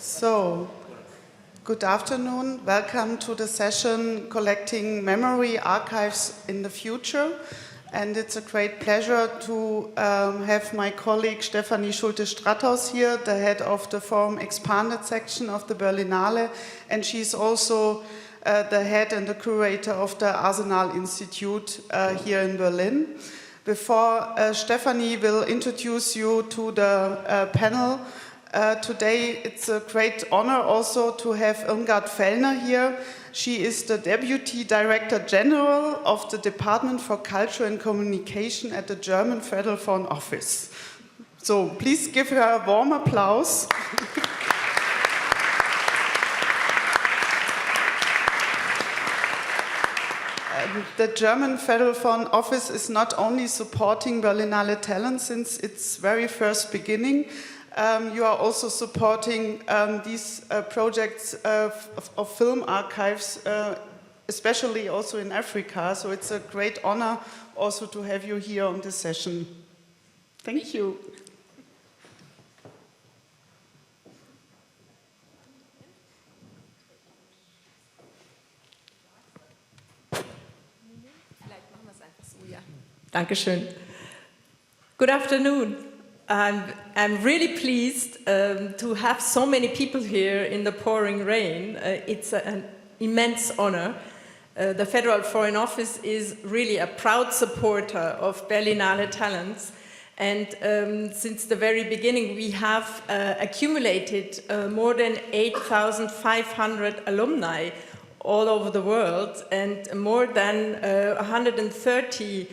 So, good afternoon. Welcome to the session Collecting Memory Archives in the Future. And it's a great pleasure to have my colleague Stefanie Schulte Strathaus here, the head of the Forum Expanded section of the Berlinale. And she's also the head and the curator of the Arsenal Institute here in Berlin. Before Stefanie will introduce you to the panel, today it's a great honor also to have Irmgard Fellner here. She is the Deputy Director General of the Department for Culture and Communication at the German Federal Foreign Office. So please give her a warm applause. The German Federal Foreign Office is not only supporting Berlinale Talents since its very first beginning, you are also supporting these projects of film archives, especially also in Africa. So it's a great honor also to have you here on this session. Thank you. Dankeschön. Good afternoon. I'm really pleased to have so many people here in the pouring rain. It's an immense honor. The Federal Foreign Office is really a proud supporter of Berlinale Talents. And since the very beginning, we have accumulated more than 8,500 alumni all over the world, and more than 130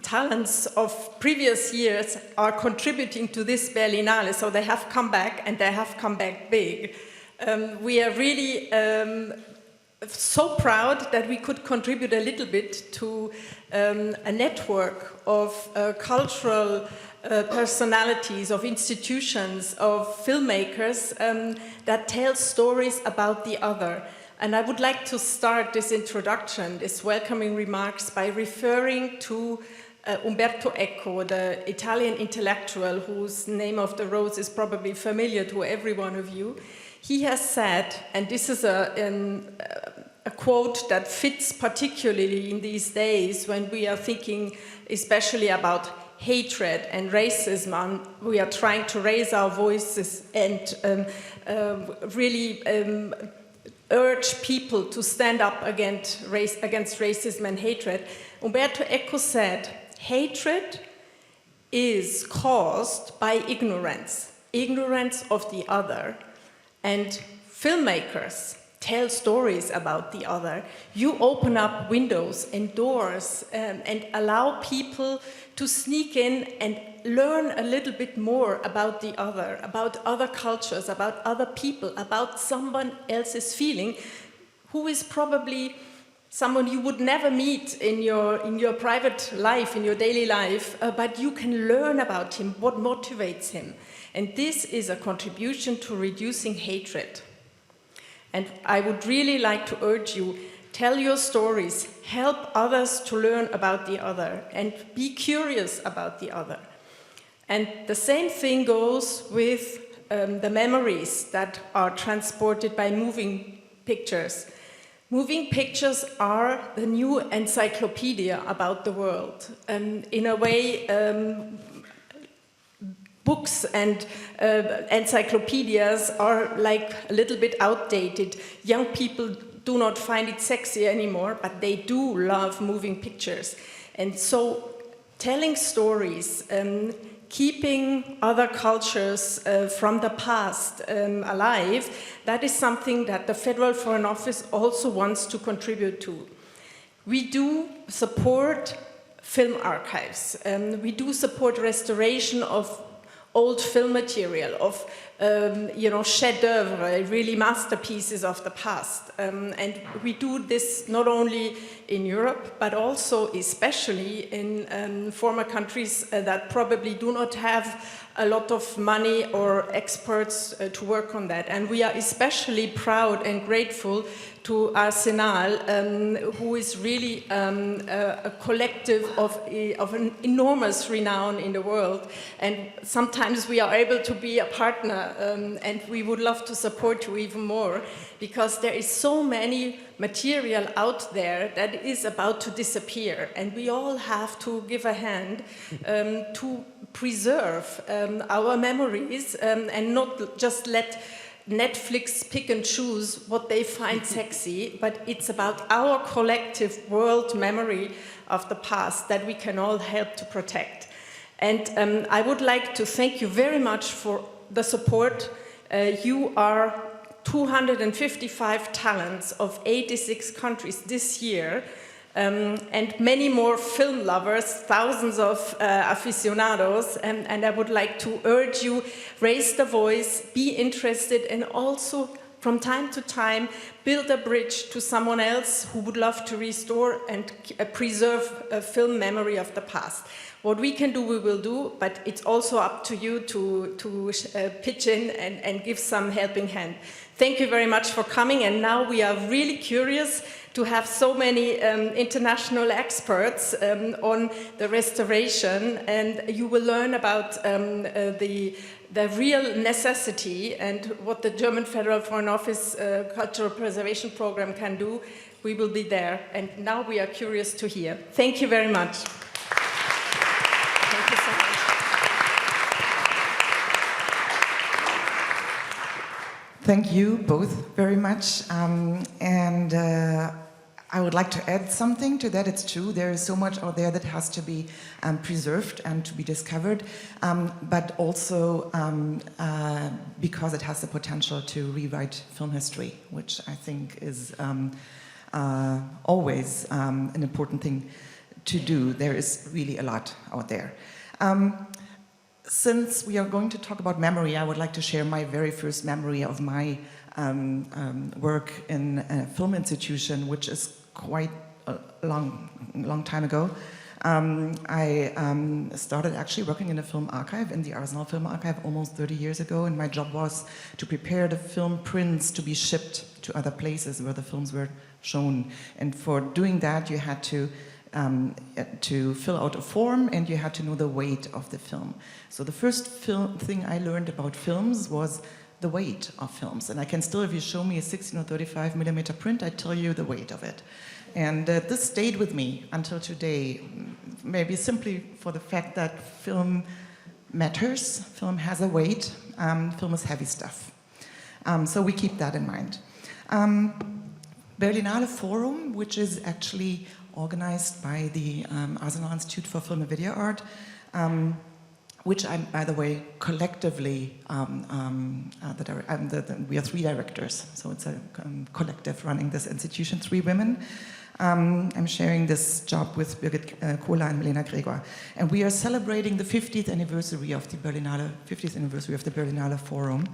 talents of previous years are contributing to this Berlinale, so they have come back, and they have come back big. We are really so proud that we could contribute a little bit to a network of cultural personalities, of institutions, of filmmakers that tell stories about the other. And I would like to start this introduction, this welcoming remarks, by referring to Umberto Eco, the Italian intellectual whose name of the rose is probably familiar to every one of you. He has said, and this is a quote that fits particularly in these days when we are thinking especially about hatred and racism, and we are trying to raise our voices and really urge people to stand up against racism and hatred. Umberto Eco said, hatred is caused by ignorance, ignorance of the other. And filmmakers tell stories about the other. You open up windows and doors and allow people to sneak in and learn a little bit more about the other, about other cultures, about other people, about someone else's feeling, who is probably someone you would never meet in your private life, in your daily life, but you can learn about him, what motivates him. And this is a contribution to reducing hatred. And I would really like to urge you, tell your stories, help others to learn about the other, and be curious about the other. And the same thing goes with the memories that are transported by moving pictures. Moving pictures are the new encyclopedia about the world. In a way, books and encyclopedias are like a little bit outdated. Young people do not find it sexy anymore, but they do love moving pictures. And so telling stories, keeping other cultures from the past alive, that is something that the Federal Foreign Office also wants to contribute to. We do support film archives. We do support restoration of old film material, of chefs-d'oeuvre, really masterpieces of the past. And we do this not only in Europe, but also especially in former countries that probably do not have a lot of money or experts to work on that. And we are especially proud and grateful to Arsenal, who is really a collective of an enormous renown in the world. And sometimes we are able to be a partner, and we would love to support you even more, because there is so many material out there that is about to disappear. And we all have to give a hand to preserve our memories and not just let Netflix pick and choose what they find sexy, but it's about our collective world memory of the past that we can all help to protect. And I would like to thank you very much for the support. You are 255 talents of 86 countries this year, and many more film lovers, thousands of aficionados, and I would like to urge you, raise the voice, be interested, and also from time to time build a bridge to someone else who would love to restore and preserve a film memory of the past. What we can do, we will do, but it's also up to you to pitch in and give some helping hand. Thank you very much for coming, and now we are really curious to have so many international experts on the restoration, and you will learn about the real necessity and what the German Federal Foreign Office Cultural Preservation Program can do. We will be there, and now we are curious to hear. Thank you very much. Thank you so much. Thank you both very much, and I would like to add something to that. It's true, there is so much out there that has to be preserved and to be discovered, but also because it has the potential to rewrite film history, which I think is always an important thing to do. There is really a lot out there. Since we are going to talk about memory, I would like to share my very first memory of my work in a film institution, which is quite a long time ago. I started actually working in a film archive, in the Arsenal Film Archive, almost 30 years ago, and my job was to prepare the film prints to be shipped to other places where the films were shown. And for doing that, you had to fill out a form, and you had to know the weight of the film. So the first thing I learned about films was the weight of films. And I can still, if you show me a 16 or 35 millimeter print, I tell you the weight of it. And this stayed with me until today, maybe simply for the fact that film matters, film has a weight, film is heavy stuff. So we keep that in mind. Berlinale Forum, which is actually organized by the Arsenal Institute for Film and Video Art, which I'm, by the way, collectively, we are 3 directors, so it's a collective running this institution, 3 women. I'm sharing this job with Birgit Kohler and Milena Gregor. And we are celebrating the 50th anniversary of the Berlinale Forum.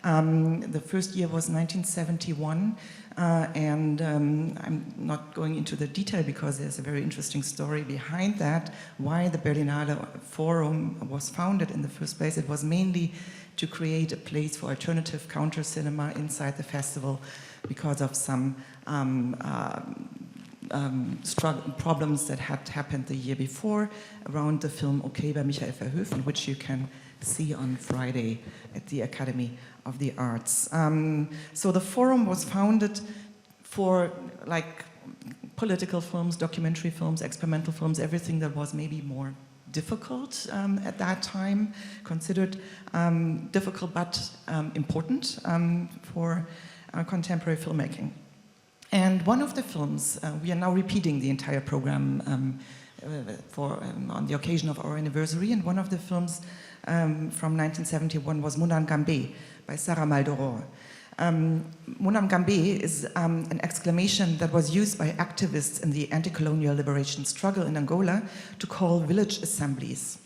The first year was 1971, and I'm not going into the detail because there's a very interesting story behind that, why the Berlinale Forum was founded in the first place. It was mainly to create a place for alternative counter cinema inside the festival because of some problems that had happened the year before around the film Okay by Michael Verhoeven, which you can see on Friday at the Academy of the Arts. So the forum was founded for like political films, documentary films, experimental films, everything that was maybe more difficult at that time, considered difficult but important for contemporary filmmaking. And one of the films, we are now repeating the entire program on the occasion of our anniversary, and one of the films from 1971 was Mon Gambe by Sarah Maldoror. Mon Gambe is an exclamation that was used by activists in the anti-colonial liberation struggle in Angola to call village assemblies.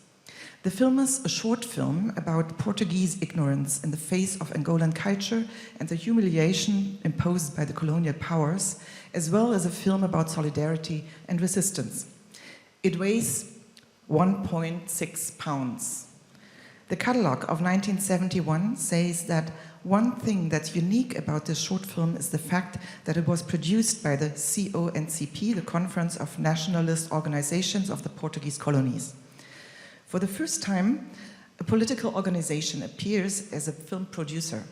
The film is a short film about Portuguese ignorance in the face of Angolan culture and the humiliation imposed by the colonial powers, as well as a film about solidarity and resistance. It weighs 1.6 pounds. The catalogue of 1971 says that one thing that's unique about this short film is the fact that it was produced by the CONCP, the Conference of Nationalist Organizations of the Portuguese Colonies. For the first time, a political organization appears as a film producer.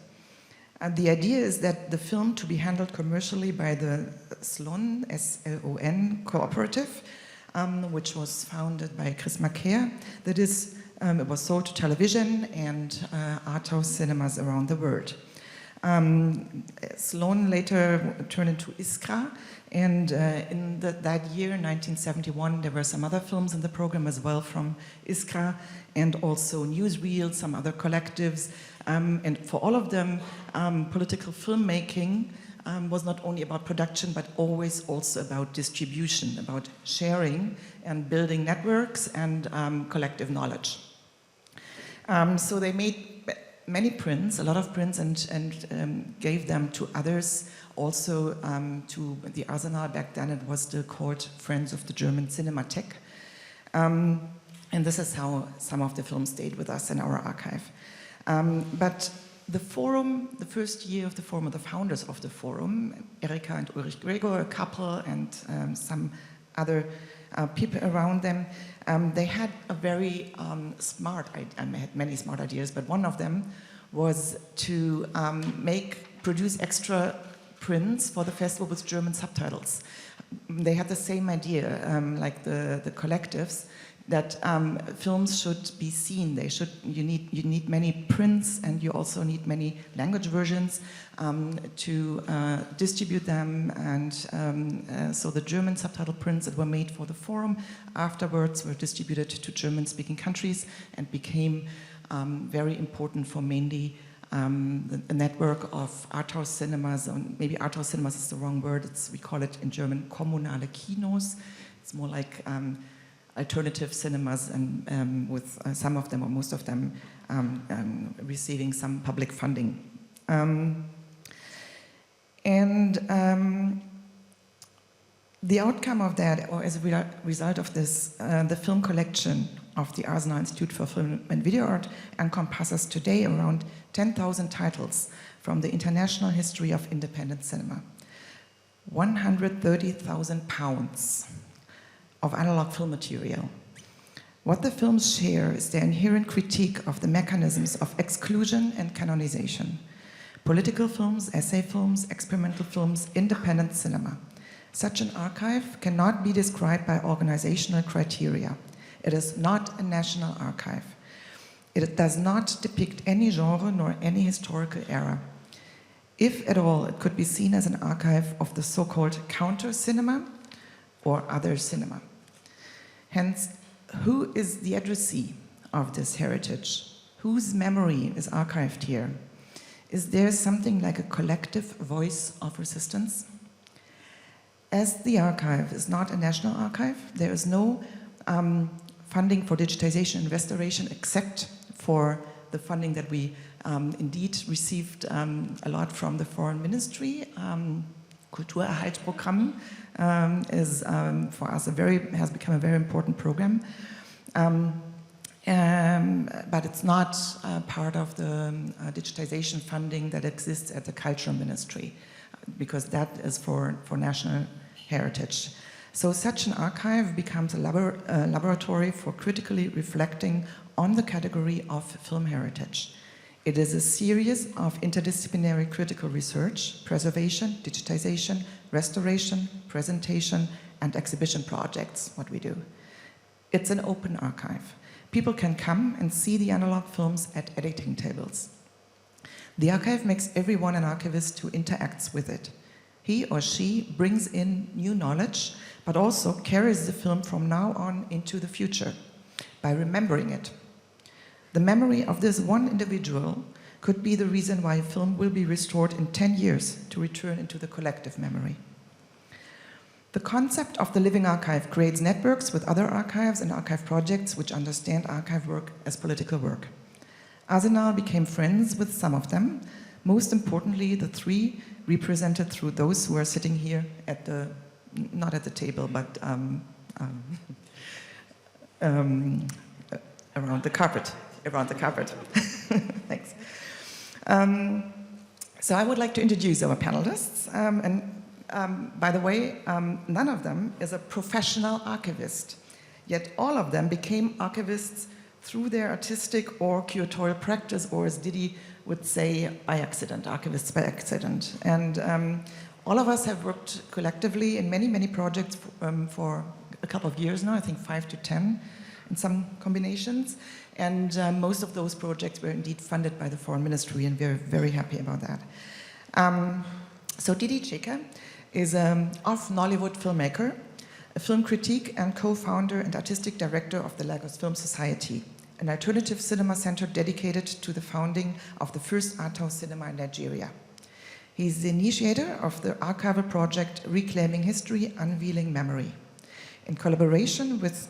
And the idea is that the film to be handled commercially by the SLON, S-L-O-N cooperative, which was founded by Chris Macaire, that is, it was sold to television and art house cinemas around the world. Sloan later turned into Iskra, and in that year, 1971, there were some other films in the program as well from Iskra, and also Newsreel, some other collectives, and for all of them, political filmmaking was not only about production, but always also about distribution, about sharing and building networks and collective knowledge. So they made many prints, a lot of prints, and gave them to others, also to the Arsenal. Back then it was still called Friends of the German Cinematheek. And this is how some of the films stayed with us in our archive. But the forum, the first year of the forum, the founders of the forum, Erika and Ulrich Gregor, a couple, and some other people around them, they had a very smart, I had many smart ideas, but one of them was to produce extra prints for the festival with German subtitles. They had the same idea, like the collectives, that films should be seen. You need many prints, and you also need many language versions to distribute them. And so the German subtitle prints that were made for the forum afterwards were distributed to German-speaking countries and became very important for mainly the network of art house cinemas. Maybe art house cinemas is the wrong word. We call it in German kommunale Kinos. It's more like alternative cinemas, and with some of them or most of them receiving some public funding. The outcome of that, or as a result of this, the film collection of the Arsenal Institute for Film and Video Art encompasses today around 10,000 titles from the international history of independent cinema. 130,000 pounds of analog film material. What the films share is their inherent critique of the mechanisms of exclusion and canonization. Political films, essay films, experimental films, independent cinema. Such an archive cannot be described by organizational criteria. It is not a national archive. It does not depict any genre nor any historical era. If at all, it could be seen as an archive of the so-called counter-cinema or other cinema. Hence, who is the addressee of this heritage? Whose memory is archived here? Is there something like a collective voice of resistance? As the archive is not a national archive, there is no funding for digitization and restoration except for the funding that we indeed received a lot from the Foreign Ministry. Kulturerhaltsprogramm is for us has become a very important program, but it's not part of the digitization funding that exists at the Culture Ministry, because that is for national heritage. So such an archive becomes a laboratory for critically reflecting on the category of film heritage. It is a series of interdisciplinary critical research, preservation, digitization, restoration, presentation, and exhibition projects, what we do. It's an open archive. People can come and see the analog films at editing tables. The archive makes everyone an archivist who interacts with it. He or she brings in new knowledge, but also carries the film from now on into the future by remembering it. The memory of this one individual could be the reason why a film will be restored in 10 years to return into the collective memory. The concept of the living archive creates networks with other archives and archive projects which understand archive work as political work. Arsenal became friends with some of them, most importantly the three represented through those who are sitting here at the, not at the table, but around the carpet. around the cupboard. Thanks. So I would like to introduce our panelists. By the way, none of them is a professional archivist, yet all of them became archivists through their artistic or curatorial practice, or as Didi would say, by accident, archivists by accident. And all of us have worked collectively in many, many projects for a couple of years now, I think 5 to 10 in some combinations. And most of those projects were indeed funded by the Foreign Ministry, and we're very happy about that. So Didi Cheka is an off-Nollywood filmmaker, a film critic and co-founder and artistic director of the Lagos Film Society, an alternative cinema center dedicated to the founding of the first art house cinema in Nigeria. He's the initiator of the archival project Reclaiming History, Unveiling Memory. In collaboration with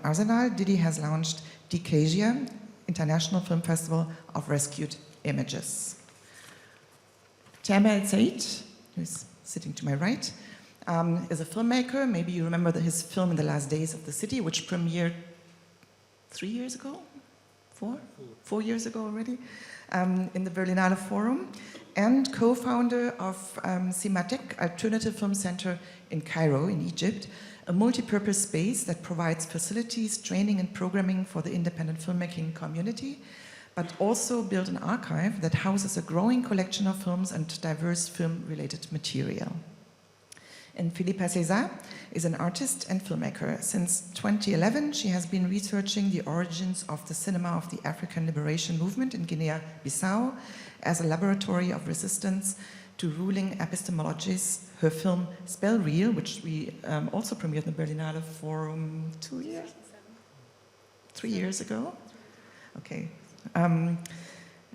Arsenal, Didi has launched Decolonising, International Film Festival of Rescued Images. Tamer El-Said, who's sitting to my right, is a filmmaker. Maybe you remember his film In the Last Days of the City, which premiered 3 years ago? 4 years ago already, in the Berlinale Forum, and co-founder of Cimatek Alternative Film Center in Cairo, in Egypt, a multi-purpose space that provides facilities, training and programming for the independent filmmaking community, but also built an archive that houses a growing collection of films and diverse film-related material. And Philippa César is an artist and filmmaker. Since 2011, she has been researching the origins of the cinema of the African liberation movement in Guinea-Bissau as a laboratory of resistance to ruling epistemologies. Her film Spell Reel, which we also premiered in the Berlinale Forum 3 years ago. Okay,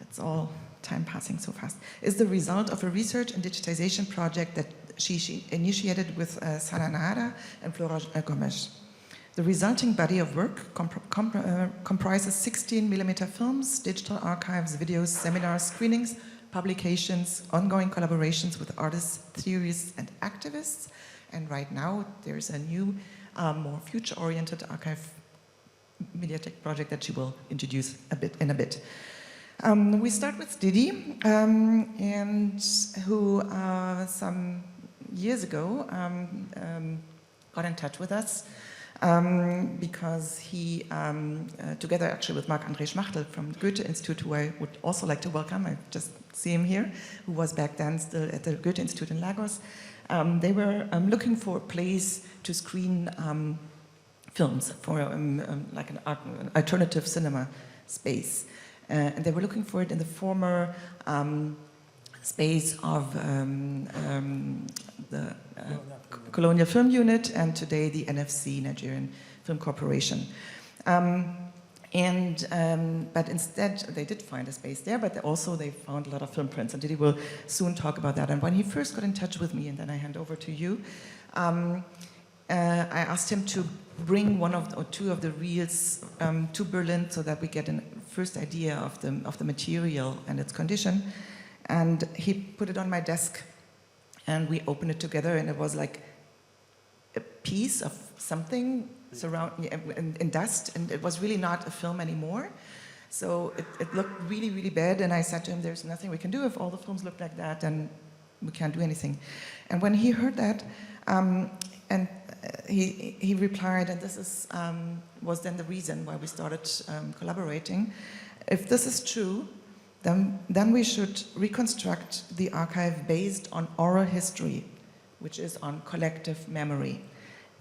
it's all time passing so fast, is the result of a research and digitization project that she initiated with Sara Nahara and Flora Gomes. The resulting body of work comprises 16mm films, digital archives, videos, seminars, screenings, publications, ongoing collaborations with artists, theorists, and activists. And right now, there's a new, more future-oriented archive mediatek project that she will introduce in a bit. We start with Didi, and who some years ago got in touch with us because he, together actually with Marc-André Schmachtel from the Goethe Institute, who I would also like to welcome, I just see him here, who was back then still at the Goethe Institute in Lagos, they were looking for a place to screen films for like an alternative cinema space. And they were looking for it in the former space of the Colonial Film Unit, and today the NFC, Nigerian Film Corporation. But instead, they did find a space there, but also they found a lot of film prints, and Didi will soon talk about that. And when he first got in touch with me, and then I hand over to you, I asked him to bring one or two of the reels to Berlin so that we get a first idea of the material and its condition. And he put it on my desk, and we opened it together, and it was like a piece of something in dust, and it was really not a film anymore. So it looked really, really bad, and I said to him, there's nothing we can do. If all the films look like that, then we can't do anything. And when he heard that, he replied, and this is, was then the reason why we started collaborating. If this is true, then we should reconstruct the archive based on oral history, which is on collective memory.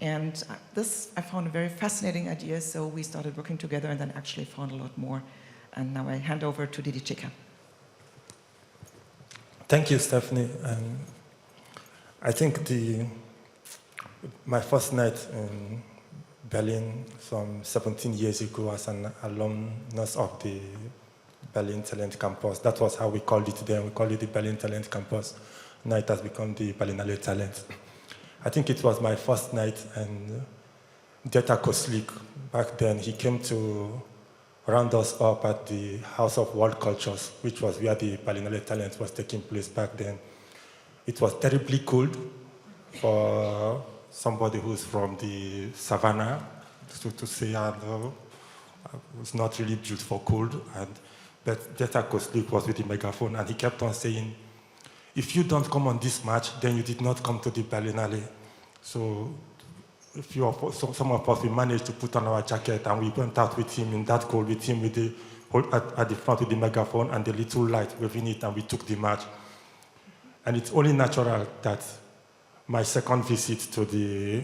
And this I found a very fascinating idea, so we started working together and then actually found a lot more. And now I hand over to Didi Cheka. Thank you, Stephanie. I think my first night in Berlin some 17 years ago as an alumnus of the Berlin Talent Campus. That was how we called it then. We called it the Berlin Talent Campus. Now it has become the Berlinale Talents. I think it was my first night, and Dieter Koslik, back then, he came to round us up at the House of World Cultures, which was where the Berlinale Talents was taking place back then. It was terribly cold for somebody who's from the savannah, to say, was not really built for cold, but Better Sleep was with the megaphone, and he kept on saying, if you don't come on this march, then you did not come to the Berlinale. So some of us, we managed to put on our jacket, and we went out with him in that cold, with him with the at the front with the megaphone and the little light waving it, and we took the march. And it's only natural that my second visit to the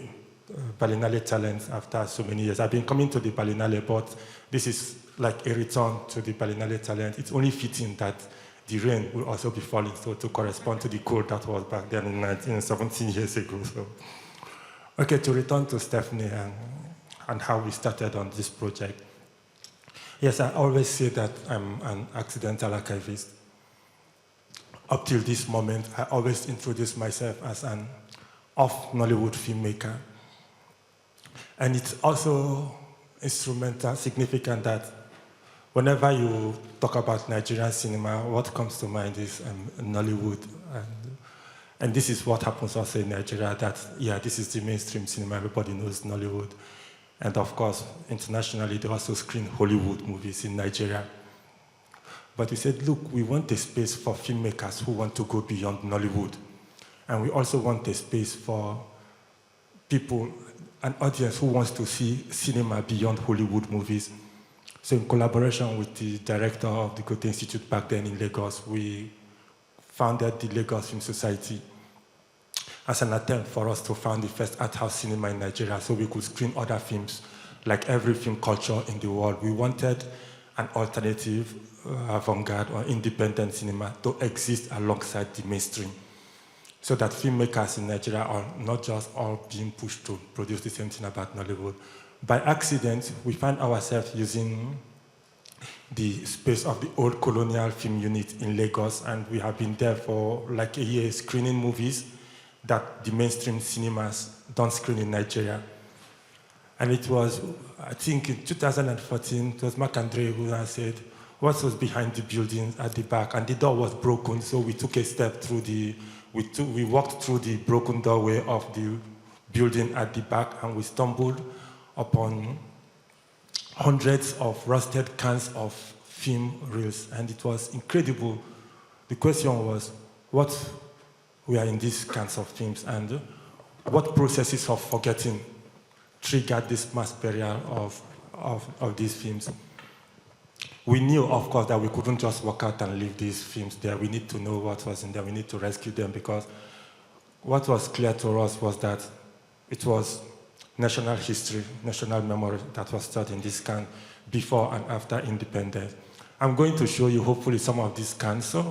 Berlinale Talents after so many years. I've been coming to the Berlinale, but this is like a return to the Berlinale Talents. It's only fitting that the rain will also be falling, so to correspond to the cold that was back then in 17 years ago. So, okay, to return to Stefanie and how we started on this project. Yes, I always say that I'm an accidental archivist. Up till this moment, I always introduce myself as an off-Nollywood filmmaker. And it's also instrumental, significant that whenever you talk about Nigerian cinema, what comes to mind is Nollywood. And this is what happens also in Nigeria, that, yeah, this is the mainstream cinema, everybody knows Nollywood. And of course, internationally, they also screen Hollywood movies in Nigeria. But we said, look, we want a space for filmmakers who want to go beyond Nollywood. And we also want a space for people, an audience who wants to see cinema beyond Hollywood movies. So in collaboration with the director of the Goethe Institute back then in Lagos, we founded the Lagos Film Society as an attempt for us to found the first art house cinema in Nigeria so we could screen other films like every film culture in the world. We wanted an alternative, avant-garde or independent cinema to exist alongside the mainstream so that filmmakers in Nigeria are not just all being pushed to produce the same thing about Nollywood. By accident, we find ourselves using the space of the old colonial film unit in Lagos, and we have been there for like a year screening movies that the mainstream cinemas don't screen in Nigeria. And it was, I think in 2014, it was Mark Andre who said, what was behind the building at the back? And the door was broken, so we took a step through we walked through the broken doorway of the building at the back, and we stumbled upon hundreds of rusted cans of film reels, and it was incredible. The question was, what were in these cans of films, and what processes of forgetting triggered this mass burial of these films? We knew, of course, that we couldn't just walk out and leave these films there. We need to know what was in there. We need to rescue them, because what was clear to us was that it was national history, national memory that was stored in this can before and after independence. I'm going to show you, hopefully, some of these cans, so,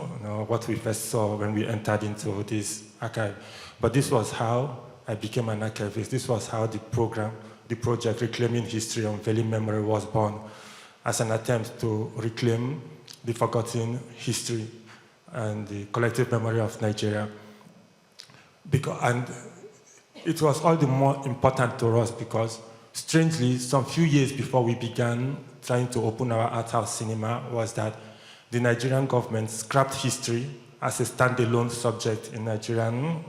what we first saw when we entered into this archive. But this was how I became an archivist. This was how the project Reclaiming History, Unveiling Memory was born, as an attempt to reclaim the forgotten history and the collective memory of Nigeria. And it was all the more important to us because, strangely, some few years before we began trying to open our art house cinema, was that the Nigerian government scrapped history as a standalone subject in Nigerian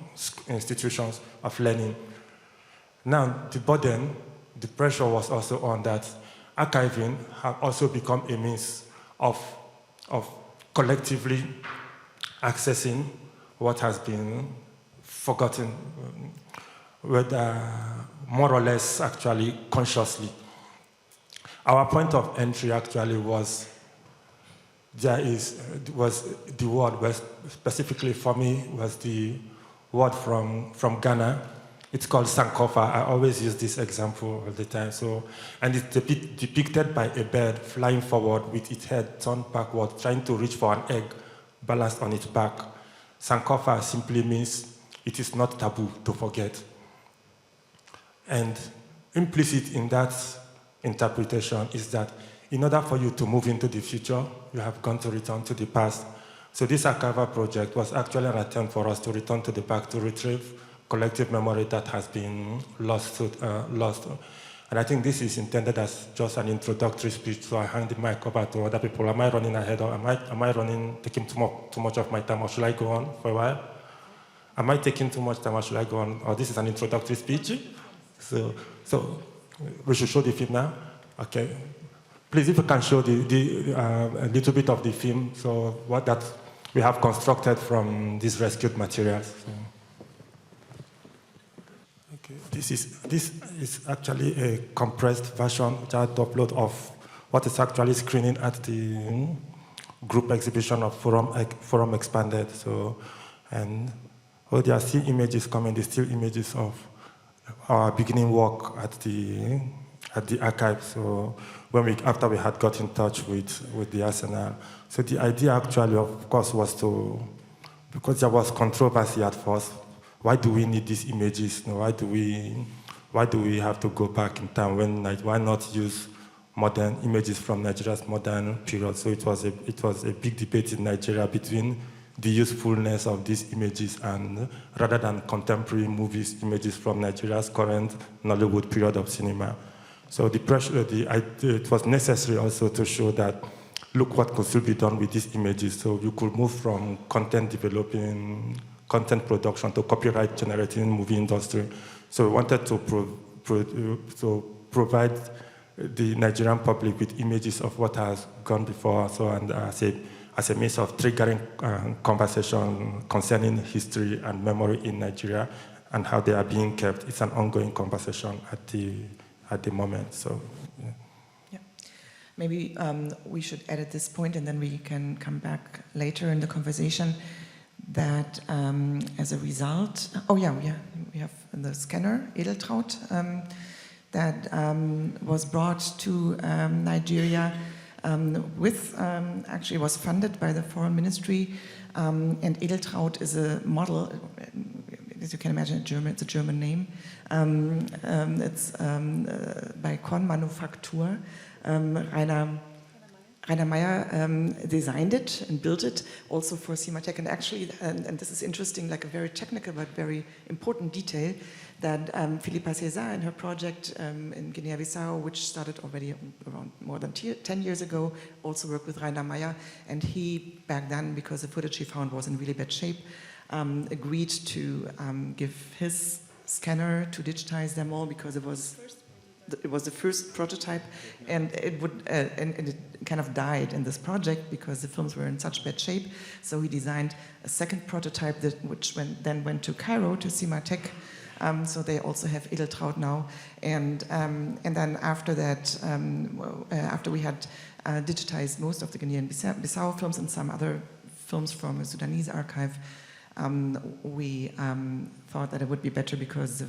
institutions of learning. Now, the burden, the pressure was also on that archiving have also become a means of collectively accessing what has been forgotten, whether more or less actually consciously. Our point of entry actually was the word, where specifically for me was the word from Ghana. It's called Sankofa. I always use this example all the time. And it's depicted by a bird flying forward with its head turned backward, trying to reach for an egg balanced on its back. Sankofa simply means it is not taboo to forget. And implicit in that interpretation is that in order for you to move into the future, you have got to return to the past. So this archival project was actually an attempt for us to return to the past, to retrieve collective memory that has been lost. And I think this is intended as just an introductory speech, so I hand the mic over to other people. Am I running ahead, or am I taking too much of my time, or should I go on for a while? Am I taking too much time, or should I go on? Or this is an introductory speech? So we should show the film now? Okay. please, if you can show a little bit of the film, so what that we have constructed from these rescued materials. So. Okay, this is actually a compressed version which I upload of what is actually screening at the group exhibition of Forum Expanded. So, and there are still images coming, the still images of our beginning work at the archive. So after we had got in touch with the Arsenal, so the idea actually, of course, was because there was controversy at first. Why do we need these images? Why do we have to go back in time? Why not use modern images from Nigeria's modern period? So it was a big debate in Nigeria between the usefulness of these images and rather than contemporary movies, images from Nigeria's current Nollywood period of cinema. So it was necessary also to show that, look what could still be done with these images. So you could move from content developing, content production to copyright generating movie industry. So we wanted to provide the Nigerian public with images of what has gone before, so and as a means of triggering conversation concerning history and memory in Nigeria and how they are being kept. It's an ongoing conversation at the moment. So, yeah. Maybe we should add at this point, and then we can come back later in the conversation, that as a result, we have the scanner Edeltraud that was brought to Nigeria actually was funded by the Foreign Ministry, and Edeltraud is a model, as you can imagine, it's a German name. It's by Korn Manufaktur. Rainer Meyer designed it and built it also for Cinematech, and actually, and this is interesting, like a very technical but very important detail, that Philippa César in her project in Guinea-Bissau, which started already around more than 10 years ago, also worked with Rainer Meyer, and he, back then, because the footage he found was in really bad shape, agreed to give his scanner to digitize them all, because it was the first prototype, and it kind of died in this project because the films were in such bad shape. So he designed a second prototype which then went to Cairo to Cinematech. So they also have Edeltraud now, and then after that, after we had digitized most of the Guinea-Bissau films and some other films from a Sudanese archive, we thought that it would be better, because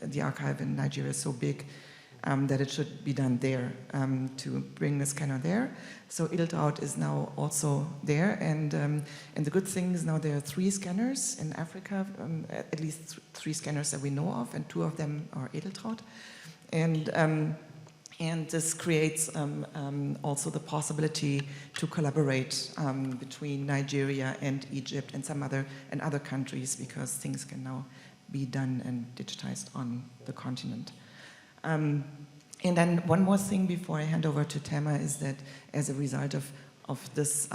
the archive in Nigeria is so big, that it should be done there, to bring the scanner there. So Edeltraud is now also there, and the good thing is now there are 3 scanners in Africa, at least 3 scanners that we know of, and 2 of them are Edeltraud, and this creates also the possibility to collaborate between Nigeria and Egypt and other countries, because things can now be done and digitized on the continent. And then one more thing before I hand over to Tema is that as a result of this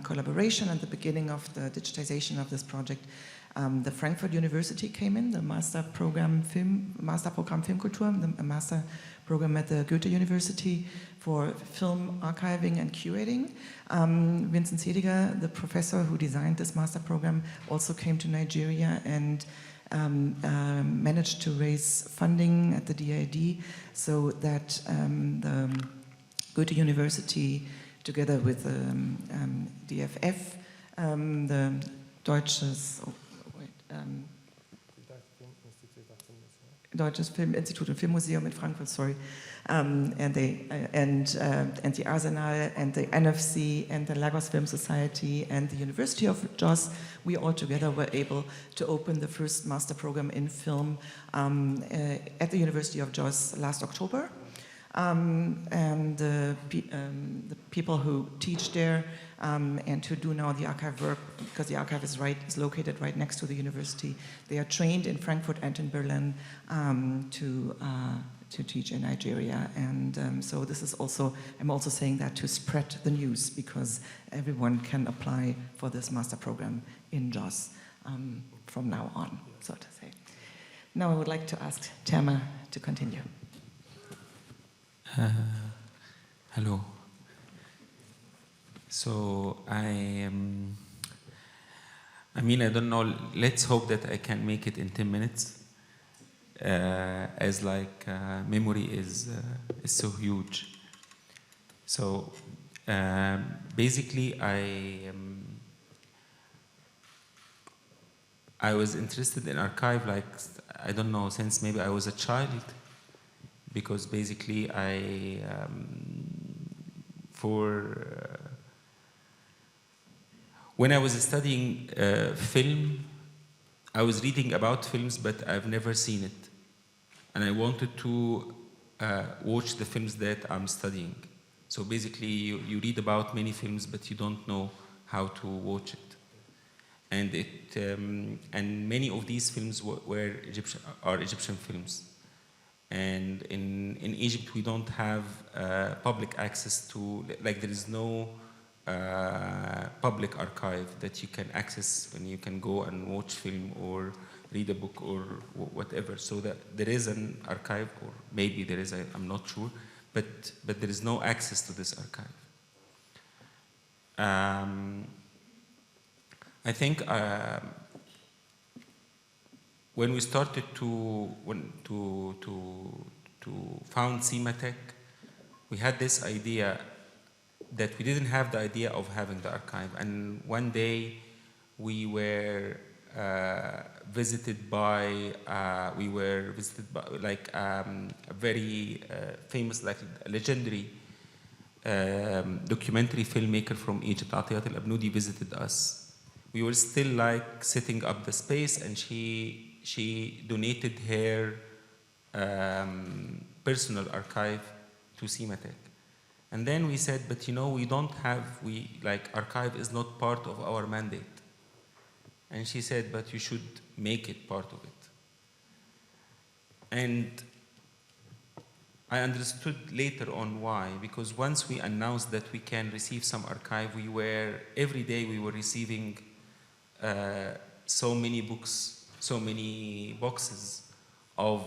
collaboration and the beginning of the digitization of this project, the Frankfurt University came in, the master program Filmkultur, a master program at the Goethe University for film archiving and curating. Vincent Sediger, the professor who designed this master program, also came to Nigeria and managed to raise funding at the DID, so that the Goethe University, together with DFF, the Deutsches Filminstitut und Filmmuseum in Frankfurt, sorry, and the Arsenal and the NFC and the Lagos Film Society and the University of Jos, we all together were able to open the first master program in film at the University of Jos last October. And the people who teach there and who do now the archive work, because the archive is located right next to the university, they are trained in Frankfurt and in Berlin to teach in Nigeria. And so this is also, I'm also saying that to spread the news, because everyone can apply for this master program in Jos from now on, so to say. Now I would like to ask Tema to continue. Hello. So I mean, I don't know. Let's hope that I can make it in 10 minutes. As like memory is so huge. So basically, I was interested in archive, like, I don't know, since maybe I was a child, because basically when I was studying film, I was reading about films, but I've never seen it. And I wanted to watch the films that I'm studying. So basically, you read about many films, but you don't know how to watch it. And many of these films are Egyptian films. And in Egypt, we don't have public access to, like, there is no public archive that you can access when you can go and watch film or read a book or whatever. So that there is an archive, or maybe there is, I'm not sure, but there is no access to this archive. I think when we started to found Cimatech, we had this idea that we didn't have the idea of having the archive. And one day we were visited by like a very famous, like legendary documentary filmmaker from Egypt, Atiyat al-Abnoudi, visited us. We were still like setting up the space, and she donated her personal archive to Cimatech. And then we said, but you know, archive is not part of our mandate. And she said, but you should make it part of it. And I understood later on why, because once we announced that we can receive some archive, every day we were receiving so many books, so many boxes of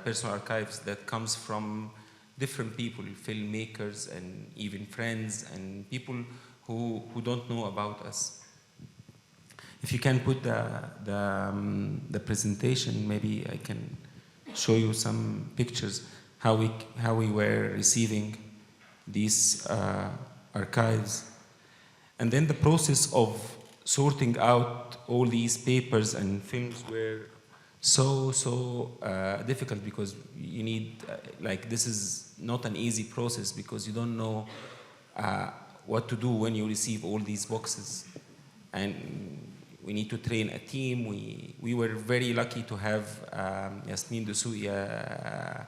personal archives that comes from different people, filmmakers and even friends and people who don't know about us. If you can put the presentation, maybe I can show you some pictures how we were receiving these archives, and then the process of sorting out all these papers and films were so difficult, because you need this is not an easy process, because you don't know what to do when you receive all these boxes, and we need to train a team. We were very lucky to have Yasmin Dessouya,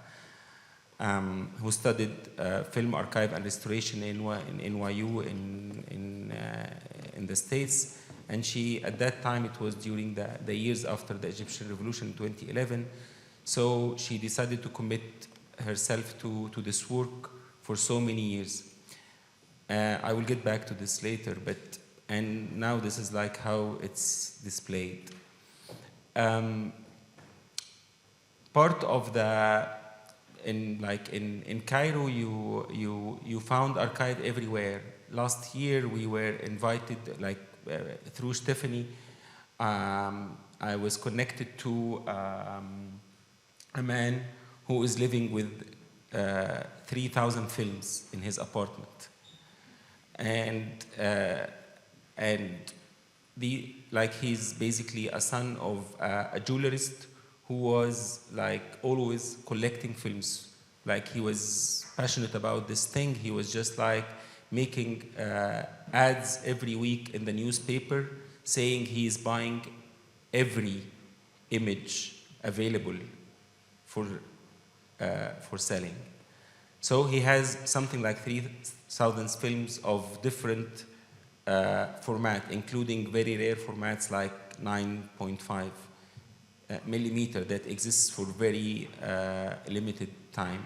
who studied film archive and restoration in NYU in the States. And she, at that time, it was during the years after the Egyptian Revolution in 2011. So she decided to commit herself to this work for so many years. I will get back to this later, and now this is like how it's displayed. Part of in Cairo, you found archive everywhere. Last year we were invited, through Stefanie, I was connected to a man who is living with 3,000 films in his apartment, and he's basically a son of a jewellerist who was always collecting films. He was passionate about this thing. He was just making ads every week in the newspaper saying he is buying every image available for selling. So he has something like 3,000 films of different format, including very rare formats like 9.5 millimeter that exists for very limited time.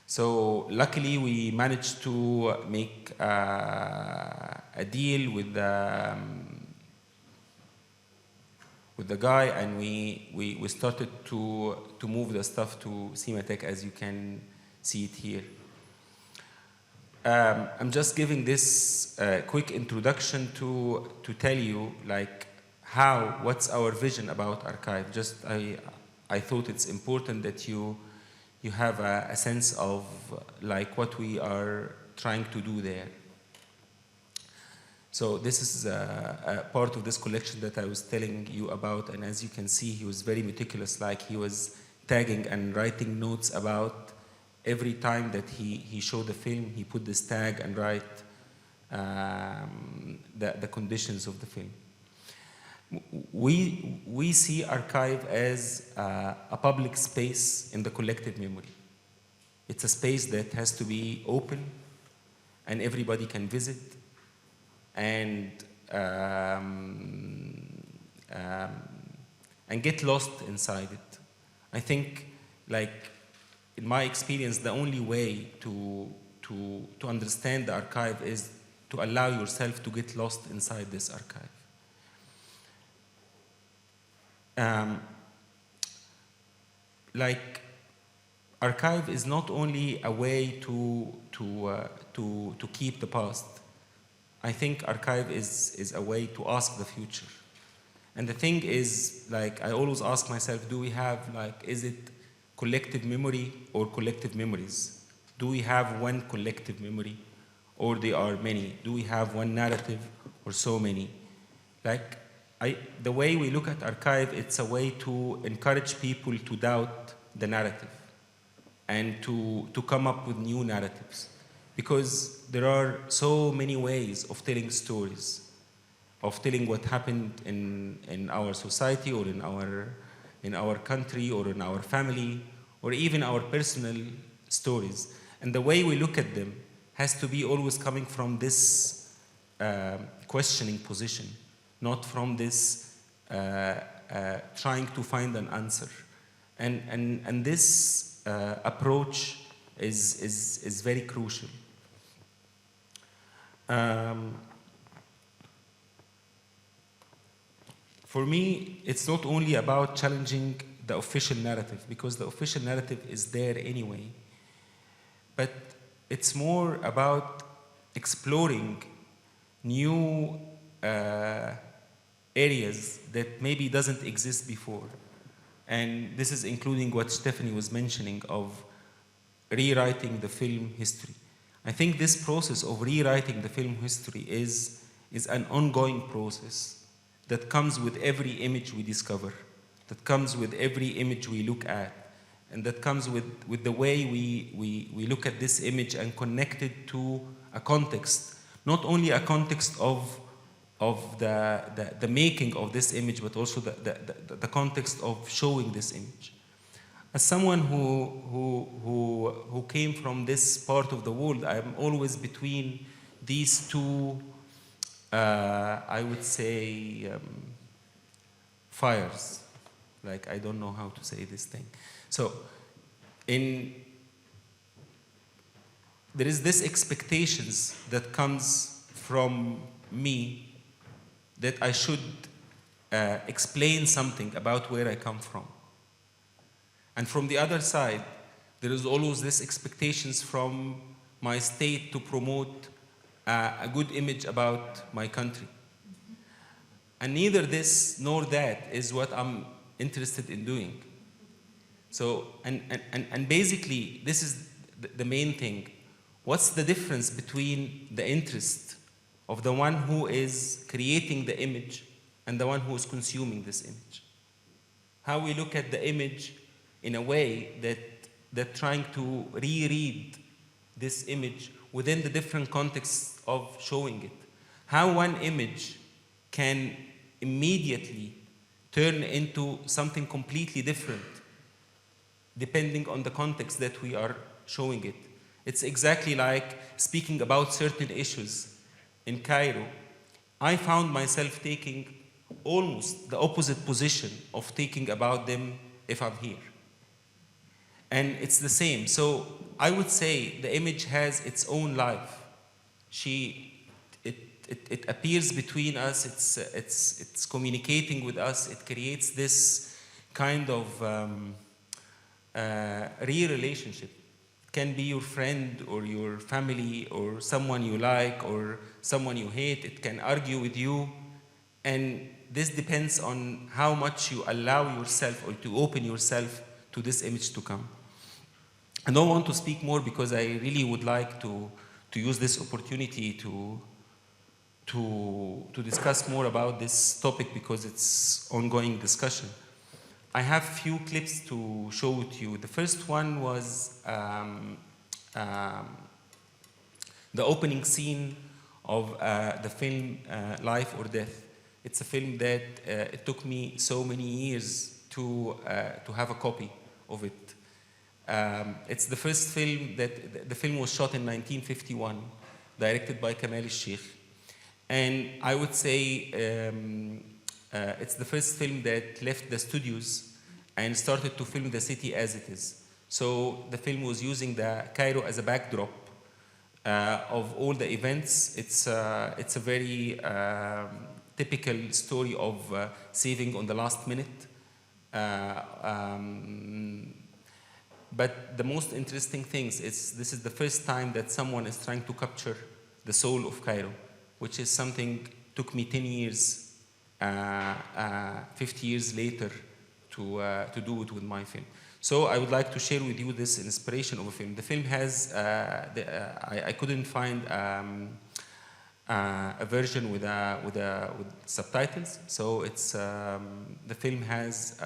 So luckily we managed to make a deal with the guy, and we started to move the stuff to Cimatech, as you can see it here. I'm just giving this quick introduction to tell you like what's our vision about archive. Just I thought it's important that you have a sense of like what we are trying to do there. So this is a part of this collection that I was telling you about, and as you can see, he was very meticulous. Like he was tagging and writing notes about every time that he showed the film. He put this tag and write the conditions of the film. We see archive as a public space in the collective memory. It's a space that has to be open and everybody can visit and get lost inside it. I think, like in my experience, the only way to understand the archive is to allow yourself to get lost inside this archive. Like archive is not only a way to keep the past. I think archive is a way to ask the future. And the thing is, like I always ask myself, do we have like, is it collective memory or collective memories? Do we have one collective memory or there are many? Do we have one narrative or so many? Like the way we look at archive, it's a way to encourage people to doubt the narrative and to come up with new narratives. Because there are so many ways of telling stories, of telling what happened in our society or in our country or in our family or even our personal stories. And the way we look at them has to be always coming from this questioning position, not from this trying to find an answer. And this approach is very crucial. For me, it's not only about challenging the official narrative, because the official narrative is there anyway, but it's more about exploring new areas that maybe doesn't exist before. And this is including what Stefanie was mentioning of rewriting the film history. I think this process of rewriting the film history is an ongoing process that comes with every image we discover, that comes with every image we look at, and that comes with the way we look at this image and connect it to a context, not only a context of the making of this image, but also the context of showing this image. As someone who came from this part of the world, I'm always between these two, I would say, fires. Like, I don't know how to say this thing. So, there is this expectations that comes from me that I should explain something about where I come from. And from the other side, there is always this expectations from my state to promote a good image about my country. And neither this nor that is what I'm interested in doing. So, and basically, this is the main thing. What's the difference between the interest of the one who is creating the image and the one who is consuming this image? How we look at the image in a way that trying to reread this image within the different contexts of showing it. How one image can immediately turn into something completely different depending on the context that we are showing it. It's exactly like speaking about certain issues in Cairo. I found myself taking almost the opposite position of taking about them if I'm here. And it's the same. So I would say the image has its own life. It appears between us. It's communicating with us. It creates this kind of real relationship. can be your friend or your family or someone you like or someone you hate. It can argue with you. And this depends on how much you allow yourself or to open yourself to this image to come. I don't want to speak more because I really would like to use this opportunity to discuss more about this topic because it's ongoing discussion. I have few clips to show to you. The first one was the opening scene of the film Life or Death. It's a film that it took me so many years to have a copy of it. It's the first film that the film was shot in 1951, directed by Kamal al-Sheikh. And I would say it's the first film that left the studios and started to film the city as it is. So the film was using the Cairo as a backdrop of all the events. It's a very typical story of saving on the last minute. But the most interesting thing is this is the first time that someone is trying to capture the soul of Cairo, which is something took me 10 years, 50 years later to do it with my film. So I would like to share with you this inspiration of a film. The film has, I couldn't find a version with subtitles, so it's the film has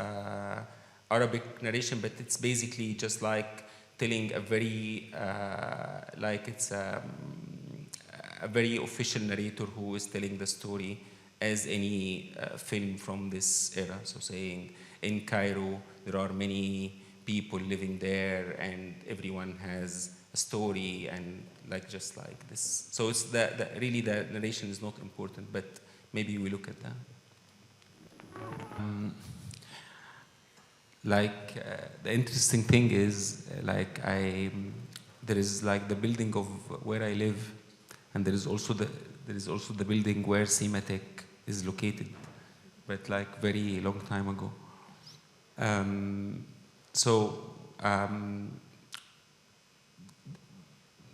Arabic narration, but it's basically just like telling a very like it's a very official narrator who is telling the story as any film from this era. So saying in Cairo there are many people living there and everyone has a story and like just like this. So it's really the narration is not important, but maybe we look at that. The interesting thing is there is like the building of where I live, and there is also the building where Cinematech is located, but like very long time ago.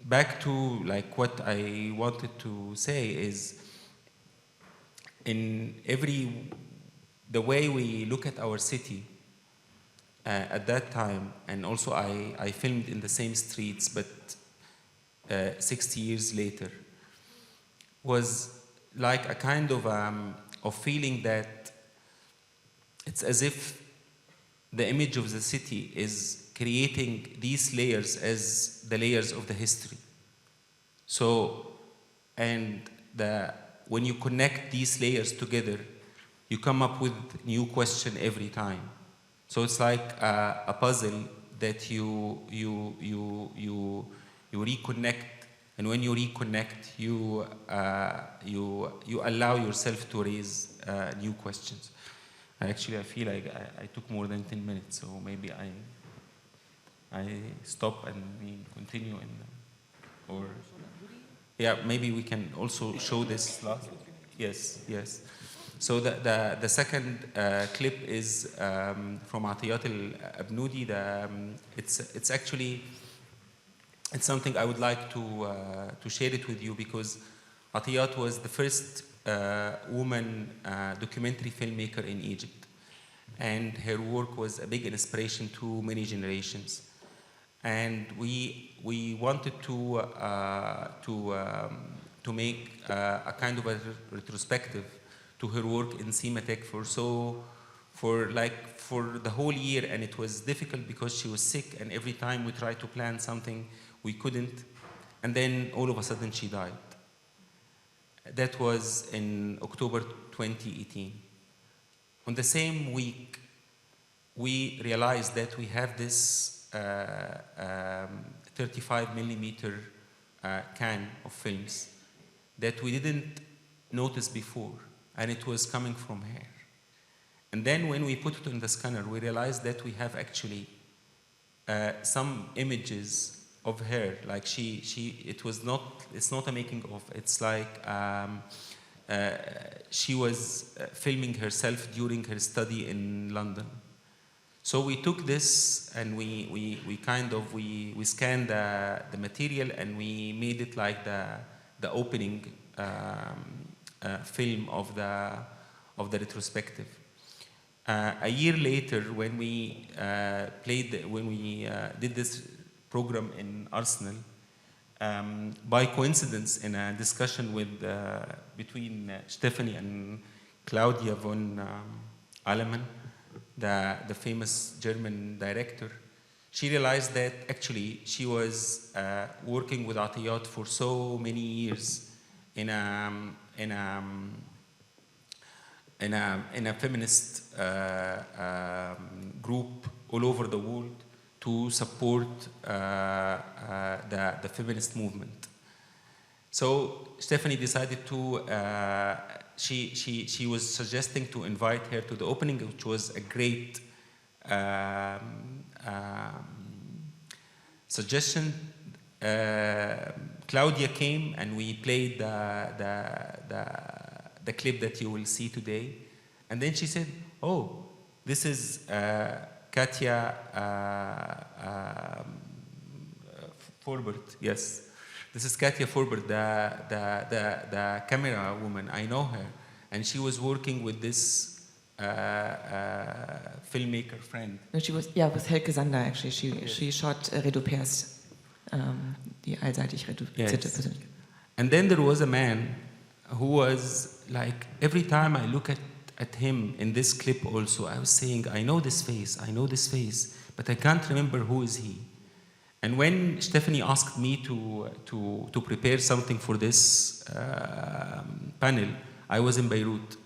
Back to like what I wanted to say is the way we look at our city at that time, and also I filmed in the same streets, but 60 years later, was like a kind of feeling that it's as if the image of the city is creating these layers as the layers of the history. So, and when you connect these layers together, you come up with new question every time. So it's like a puzzle that you reconnect, and when you reconnect, you allow yourself to raise new questions. Actually, I feel like I took more than 10 minutes, so maybe I stop and we continue or yeah, maybe we can also show this last. Yes. So the second clip is from Atiyat al-Abnoudi. It's actually something I would like to share it with you because Atiyat was the first woman documentary filmmaker in Egypt, and her work was a big inspiration to many generations. And we wanted to make a kind of a retrospective to her work in Cinematech for the whole year, and it was difficult because she was sick, and every time we tried to plan something we couldn't, and then all of a sudden she died. That was in October 2018. On the same week, we realized that we have this 35 millimeter can of films that we didn't notice before, and it was coming from her. And then when we put it in the scanner, we realized that we have actually some images of her, like it's not a making of, it's like she was filming herself during her study in London. So we took this and we scanned the material and we made it like the opening film of the retrospective. A year later, when we did this program in Arsenal, by coincidence, in a discussion between Stefanie and Claudia von Allemann, the famous German director, she realized that actually she was working with Atiyat for so many years in a feminist group all over the world to support the feminist movement. So Stefanie decided to, she was suggesting to invite her to the opening, which was a great suggestion. Claudia came and we played the clip that you will see today. And then she said, oh, this is Katja Forbert, yes. This is Katja Forbert, the camera woman. I know her. And she was working with this filmmaker friend. No, she was, yeah, with Helke Sander, actually. She shot Redupers, die allseitig reduzierte Persönlichkeit. And then there was a man who was like, every time I look at him in this clip also, I was saying, I know this face, but I can't remember who is he. And when Stefanie asked me to prepare something for this panel, I was in Beirut.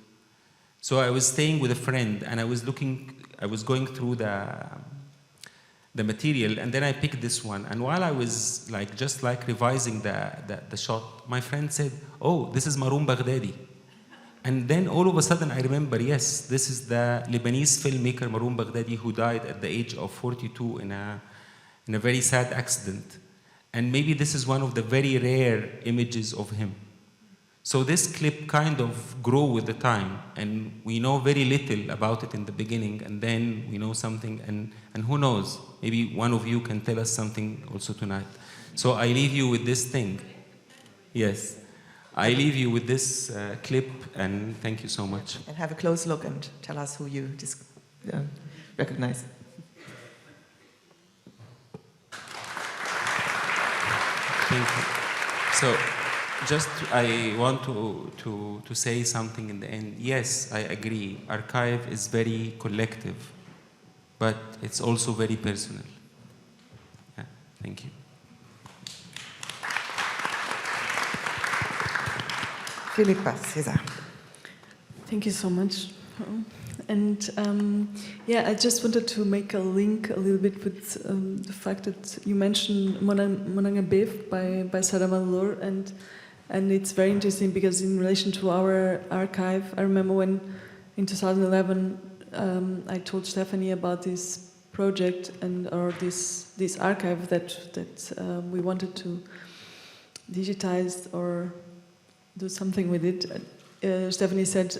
So I was staying with a friend and I was going through the material, and then I picked this one. And while I was just revising the shot, my friend said, oh, this is Maroon Baghdadi. And then all of a sudden I remember, yes, this is the Lebanese filmmaker Maroon Baghdadi who died at the age of 42 in a very sad accident. And maybe this is one of the very rare images of him. So this clip kind of grew with the time, and we know very little about it in the beginning, and then we know something, and who knows, maybe one of you can tell us something also tonight. So I leave you with this thing. Yes. I leave you with this clip, and thank you so much. And have a close look and tell us who you recognize. Thank you. So, just I want to say something in the end. Yes, I agree. Archive is very collective, but it's also very personal. Yeah, thank you. Philippa, Cesar. Thank you so much. And yeah, I just wanted to make a link a little bit with the fact that you mentioned Monanga Bev by Sarah Mallour, and it's very interesting because in relation to our archive, I remember when in 2011 I told Stefanie about this project or this archive that we wanted to digitize or do something with it. Stefanie said,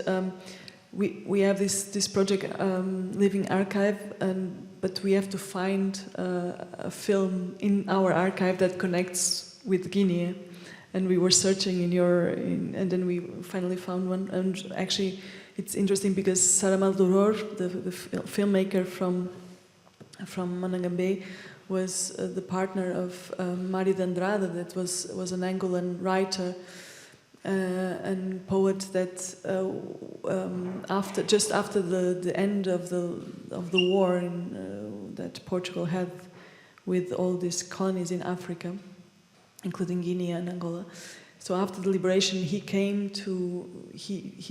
we have this project, Living Archive, but we have to find a film in our archive that connects with Guinea. And we were searching and then we finally found one. And actually, it's interesting because Sarah Maldoror, the filmmaker from Manangambe, was the partner of Mari de Andrade, that was an Angolan writer and poet that just after the end of the war that Portugal had with all these colonies in Africa, including Guinea and Angola. So after the liberation, he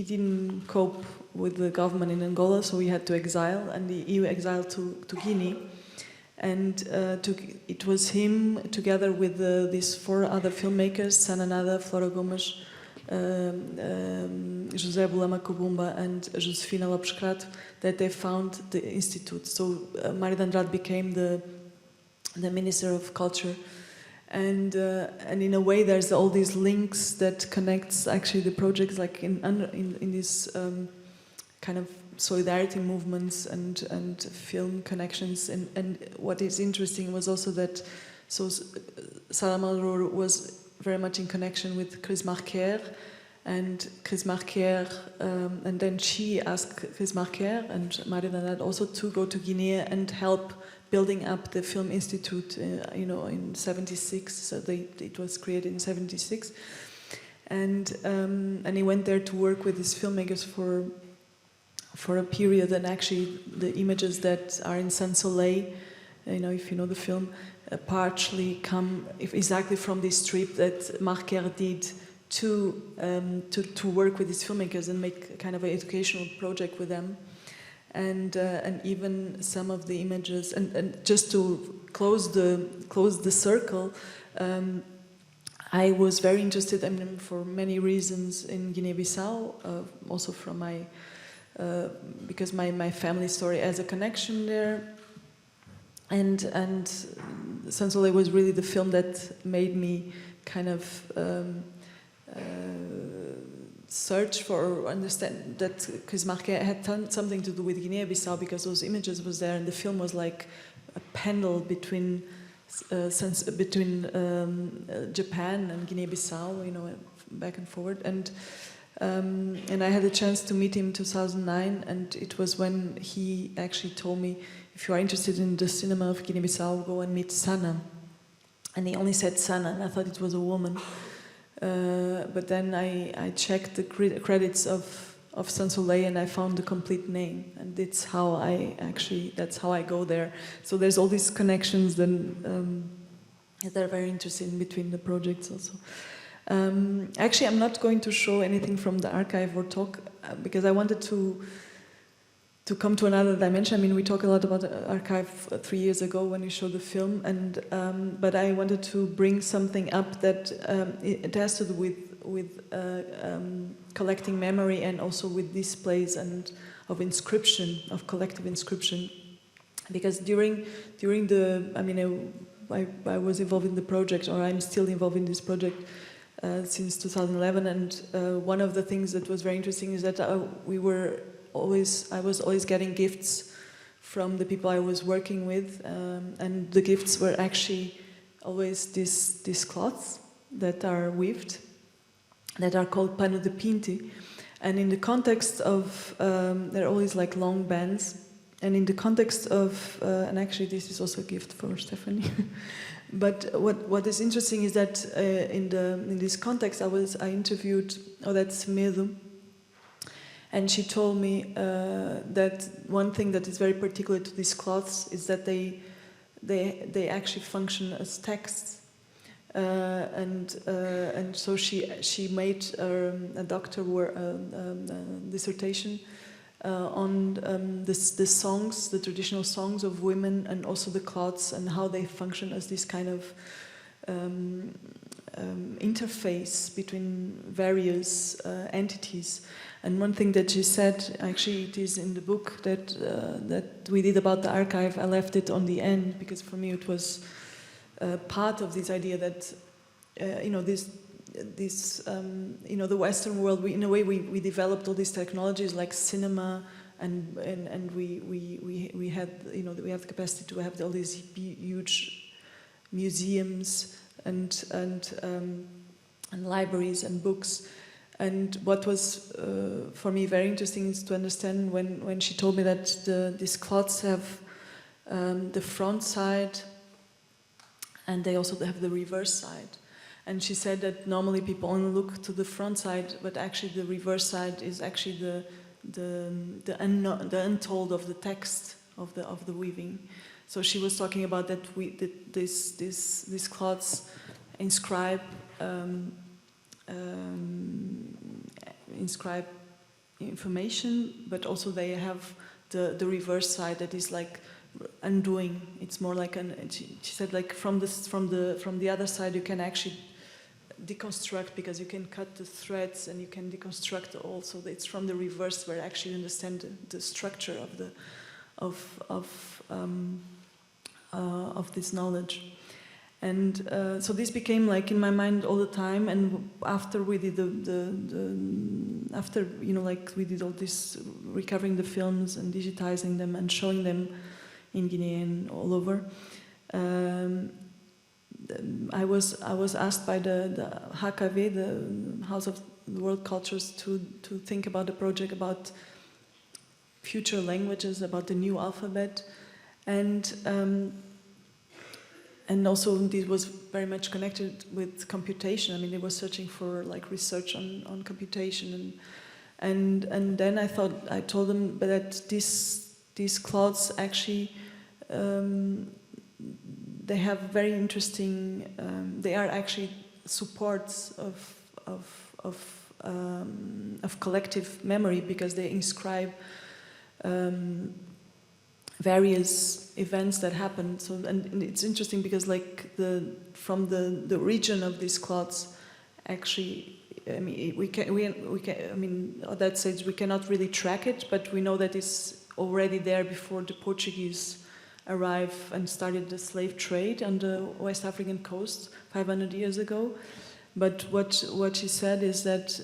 didn't cope with the government in Angola, so he had to exile, and he exiled to Guinea. And it was him, together with these 4 other filmmakers, Sananada, Flora Gomes, José Bulama Kubumba and Josefina Lopes Crato, that they found the institute. So Mari de Andrade became the Minister of Culture, and in a way there's all these links that connects actually the projects, like in this kind of solidarity movements and film connections. And what is interesting was also that Sarah Malraux was very much in connection with Chris Marker, and Chris Marker, and then she asked Chris Marker and Marie Lanade also to go to Guinea and help building up the Film Institute, in '76. So it was created in '76, and he went there to work with these filmmakers for a period. And actually, the images that are in Saint Soleil, if you know the film, partially come exactly from this trip that Marker did to work with these filmmakers and make kind of an educational project with them. And even some of the images, and just to close the circle, I was very interested, for many reasons, in Guinea-Bissau, also from because my family story has a connection there, and Saint Soleil was really the film that made me kind of search for or understand that Chris Marker had something to do with Guinea-Bissau, because those images was there, and the film was like a pendle between Japan and Guinea-Bissau, back and forward. And I had a chance to meet him in 2009, and it was when he actually told me, if you are interested in the cinema of Guinea-Bissau, go and meet Sana. And he only said Sana, and I thought it was a woman. But then I checked the credits of Saint Soleil, and I found the complete name, and that's how I go there. So there's all these connections that are very interesting between the projects also. Actually, I'm not going to show anything from the archive or talk, because I wanted to come to another dimension. We talked a lot about the archive 3 years ago when we showed the film, but I wanted to bring something up that it has to do with collecting memory, and also with displays and of inscription, of collective inscription. Because during the, I was involved in the project, or I'm still involved in this project since 2011, and one of the things that was very interesting is that I was always getting gifts from the people I was working with, and the gifts were actually always these cloths that are weaved, that are called pano de pinti, and in the context of they're always like long bands, and in the context of and actually this is also a gift for Stefanie. But what is interesting is that in this context I interviewed Odette Semedo. And she told me that one thing that is very particular to these cloths is that they actually function as texts, and so she made a dissertation on the songs, the traditional songs of women, and also the cloths, and how they function as this kind of interface between various entities. And one thing that she said, actually it is in the book that we did about the archive, I left it on the end, because for me it was part of this idea that, the Western world, in a way we developed all these technologies like cinema, and we had, we have the capacity to have all these huge museums and libraries and books. And what was for me very interesting is to understand when she told me that these cloths have the front side, and they also have the reverse side. And she said that normally people only look to the front side, but actually the reverse side is actually the untold of the text of the weaving. So she was talking about that these cloths inscribe information, but also they have the reverse side that is like undoing. It's more like she said, like from the other side you can actually deconstruct, because you can cut the threads and you can deconstruct also. It's from the reverse where actually you understand the structure of this knowledge. And so this became like in my mind all the time. And after we did after like we did all this, recovering the films and digitizing them and showing them in Guinea and all over, I was asked by the HKV, the House of the World Cultures, to think about a project about future languages, about the new alphabet, and also this was very much connected with computation. I mean, they were searching for like research on computation, and then I told them that these cloths actually they have very interesting. They are actually supports of collective memory, because they inscribe various events that happened. So, and it's interesting because like from the region of these cloths, actually, I mean, we can. I mean, at that stage we cannot really track it, but we know that it's already there before the Portuguese arrived and started the slave trade on the West African coast 500 years ago. But what she said is that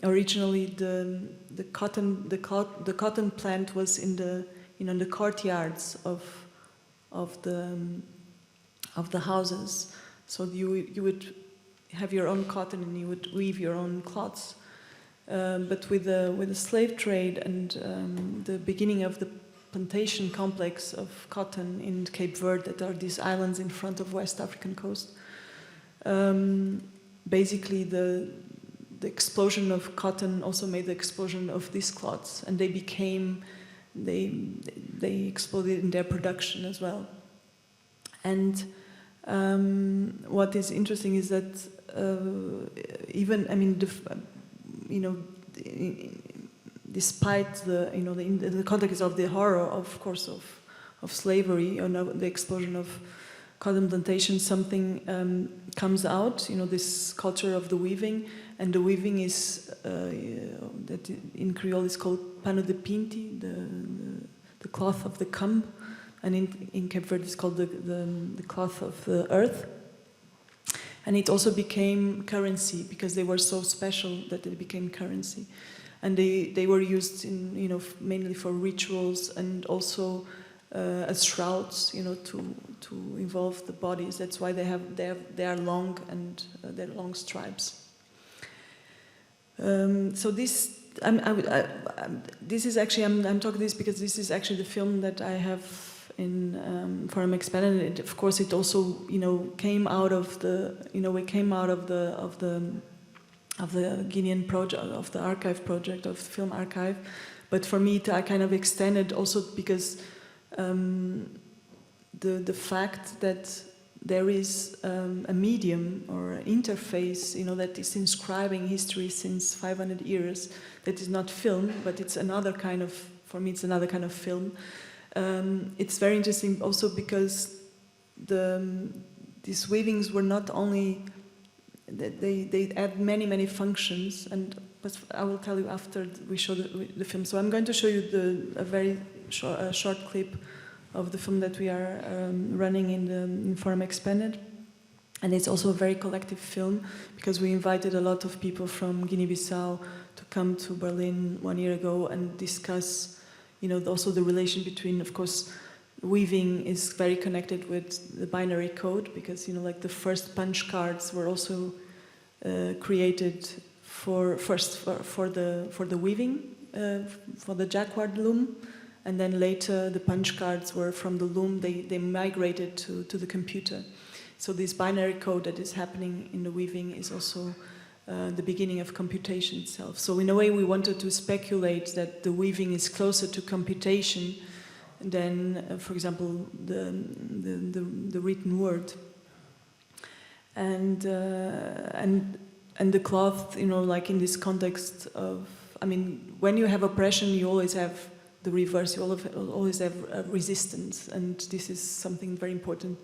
originally the cotton plant was in the in the courtyards of the houses. So you would have your own cotton and you would weave your own cloths. But with the slave trade and the beginning of the plantation complex of cotton in Cape Verde, that are these islands in front of West African coast, basically the explosion of cotton also made the explosion of these cloths, and they exploded in their production as well. And what is interesting is that even, I mean, despite the context of the horror, of course, of slavery and the explosion of cotton plantation, something comes out. This culture of the weaving, and the weaving is that in Creole is called pano de pinti, the cloth of the camp, and in Cape Verde it's called the cloth of the earth. And it also became currency because they were so special that they became currency, and they were used in mainly for rituals and also as shrouds, to involve the bodies. That's why they are long, and they're long stripes. So this this is actually, I'm talking this because this is actually the film that I have in Forum Expanded. Of course, it also came out of the we came out of the Guinean project, of the archive project, of the film archive. But for me, I kind of extended also because the fact that there is a medium or an interface, that is inscribing history since 500 years, that is not film, but it's another kind of, for me, it's another kind of film. It's very interesting also because these weavings were not only, they had many functions, but I will tell you after we show the film. So I'm going to show you a very short clip of the film that we are running in Forum Expanded. And it's also a very collective film because we invited a lot of people from Guinea-Bissau to come to Berlin 1 year ago and discuss, also the relation between, of course, weaving is very connected with the binary code because, like the first punch cards were also created for the weaving, for the jacquard loom. And then later the punch cards were from the loom, they migrated to the computer. So this binary code that is happening in the weaving is also the beginning of computation itself. So in a way we wanted to speculate that the weaving is closer to computation than, for example, the written word. And the cloth, like in this context of, when you have oppression, you always have the reverse, you always have resistance, and this is something very important.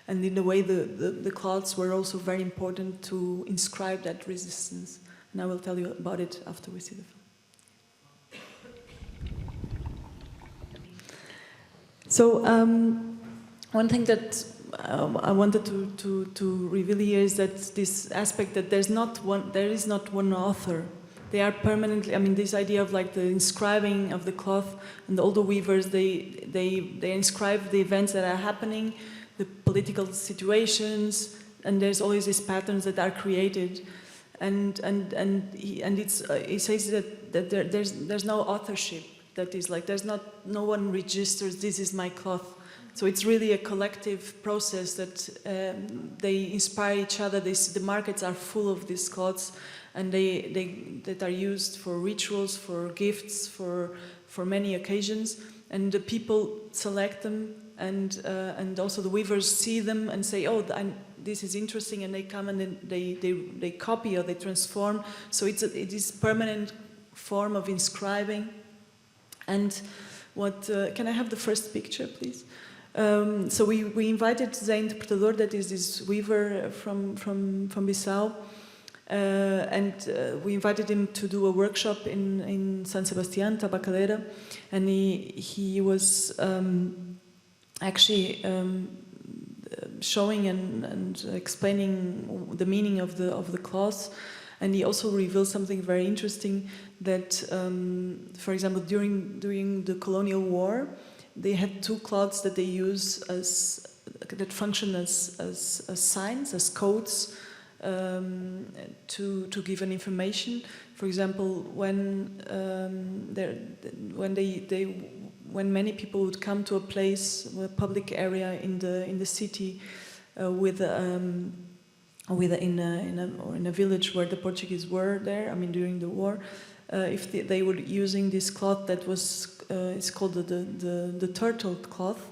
And in a way, the cloths were also very important to inscribe that resistance. And I will tell you about it after we see the film. So one thing that I wanted to reveal here is that this aspect that there is not one author. They are permanently. I mean, this idea of like the inscribing of the cloth, and all the weavers, they inscribe the events that are happening, the political situations, and there's always these patterns that are created, and he says that there's no authorship. That is like no one registers this is my cloth. So it's really a collective process that they inspire each other. The markets are full of these cloths, and that are used for rituals, for gifts, for many occasions. And the people select them, and also the weavers see them and say, "Oh, this is interesting," and they come and then they copy or they transform. So it is permanent form of inscribing. And what can I have the first picture, please? So we invited Zé Interpretador, that is this weaver from Bissau, and we invited him to do a workshop in San Sebastián, Tabacalera, and he was actually showing and explaining the meaning of the cloth. And he also revealed something very interesting that, for example, during the colonial war, they had two cloths that they use that function as signs, as codes, to give an information. For example, when many people would come to a place, a public area in the city, in a village where the Portuguese were there, I mean during the war, if they were using this cloth that was, it's called the turtle cloth.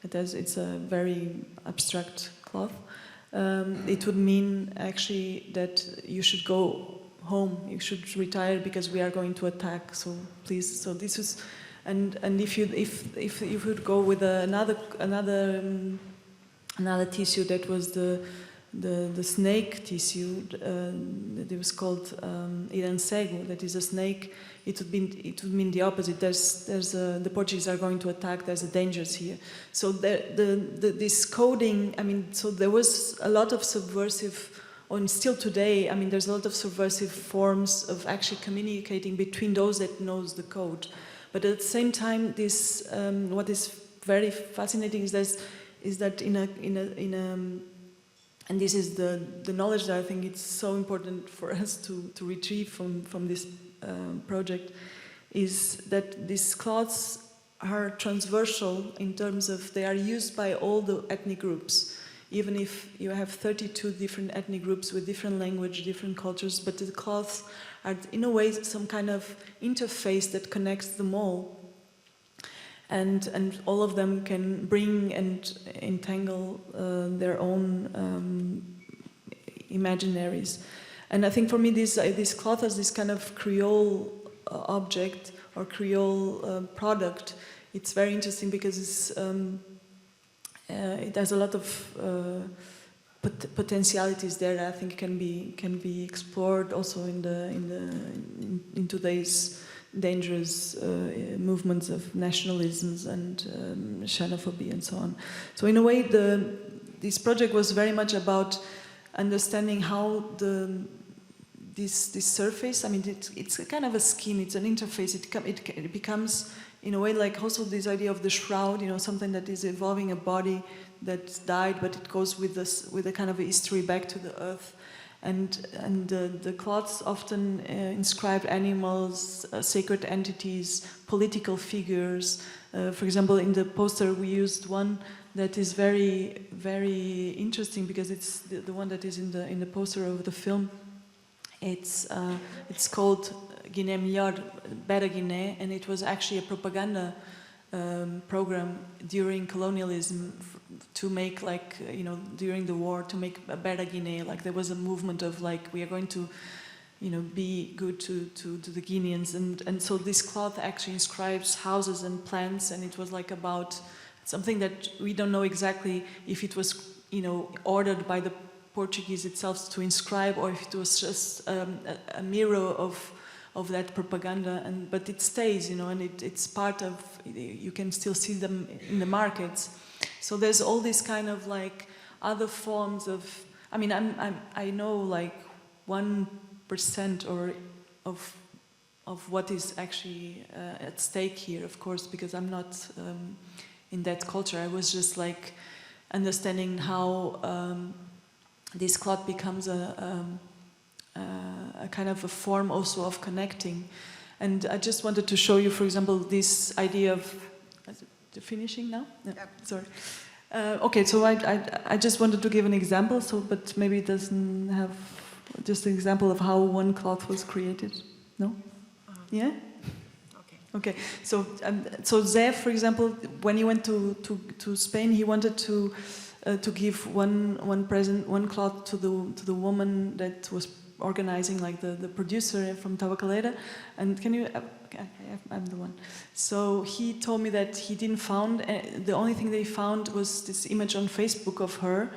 It's a very abstract cloth. It would mean actually that you should go home, you should retire because we are going to attack. So please. So this is, and if you would go with another tissue that was the snake tissue, that it was called irancego, that is a snake, it would mean the opposite. The Portuguese are going to attack, there's a dangers here. So this coding, I mean, so there was a lot of subversive, and still today, I mean, there's a lot of subversive forms of actually communicating between those that knows the code. But at the same time, this what is very fascinating is that in a and this is the knowledge that I think it's so important for us to retrieve from this project, is that these cloths are transversal in terms of they are used by all the ethnic groups. Even if you have 32 different ethnic groups with different language, different cultures, but the cloths are in a way some kind of interface that connects them all. And all of them can bring and entangle their own imaginaries. And I think for me this cloth as this kind of Creole object or Creole product, it's very interesting because it has a lot of potentialities there that I think can be explored also in today's dangerous movements of nationalisms and xenophobia and so on. So in a way, this project was very much about understanding how this surface, I mean, it's a kind of a skin, it's an interface, it becomes, in a way, like also this idea of the shroud, something that is evolving, a body that died, but it goes with a kind of a history back to the earth. And the cloths often inscribe animals, sacred entities, political figures. For example, in the poster we used one that is very, very interesting because it's the one that is in the poster of the film. It's called Guinea Melhor, Better Guinea, and it was actually a propaganda program during colonialism to make, like, during the war, to make a better Guinea. Like, there was a movement of, like, we are going to, be good to the Guineans. And so this cloth actually inscribes houses and plants, and it was like about something that we don't know exactly if it was, ordered by the Portuguese itself to inscribe, or if it was just a mirror of that propaganda, but it stays, and it's part of, you can still see them in the markets. So there's all this kind of like other forms of. I mean, I know like 1% or of what is actually at stake here, of course, because I'm not in that culture. I was just like understanding how this cloth becomes a kind of a form also of connecting. And I just wanted to show you, for example, this idea of finishing now. No, yep. Sorry. Okay, so I just wanted to give an example. So, but maybe it doesn't have just an example of how one cloth was created. No. Yeah. Okay. So Zev, for example, when he went to Spain, he wanted to give one cloth to the woman that was organizing, like the producer from Tabacalera. And can you? I'm the one. So he told me that he didn't found the only thing they found was this image on Facebook of her,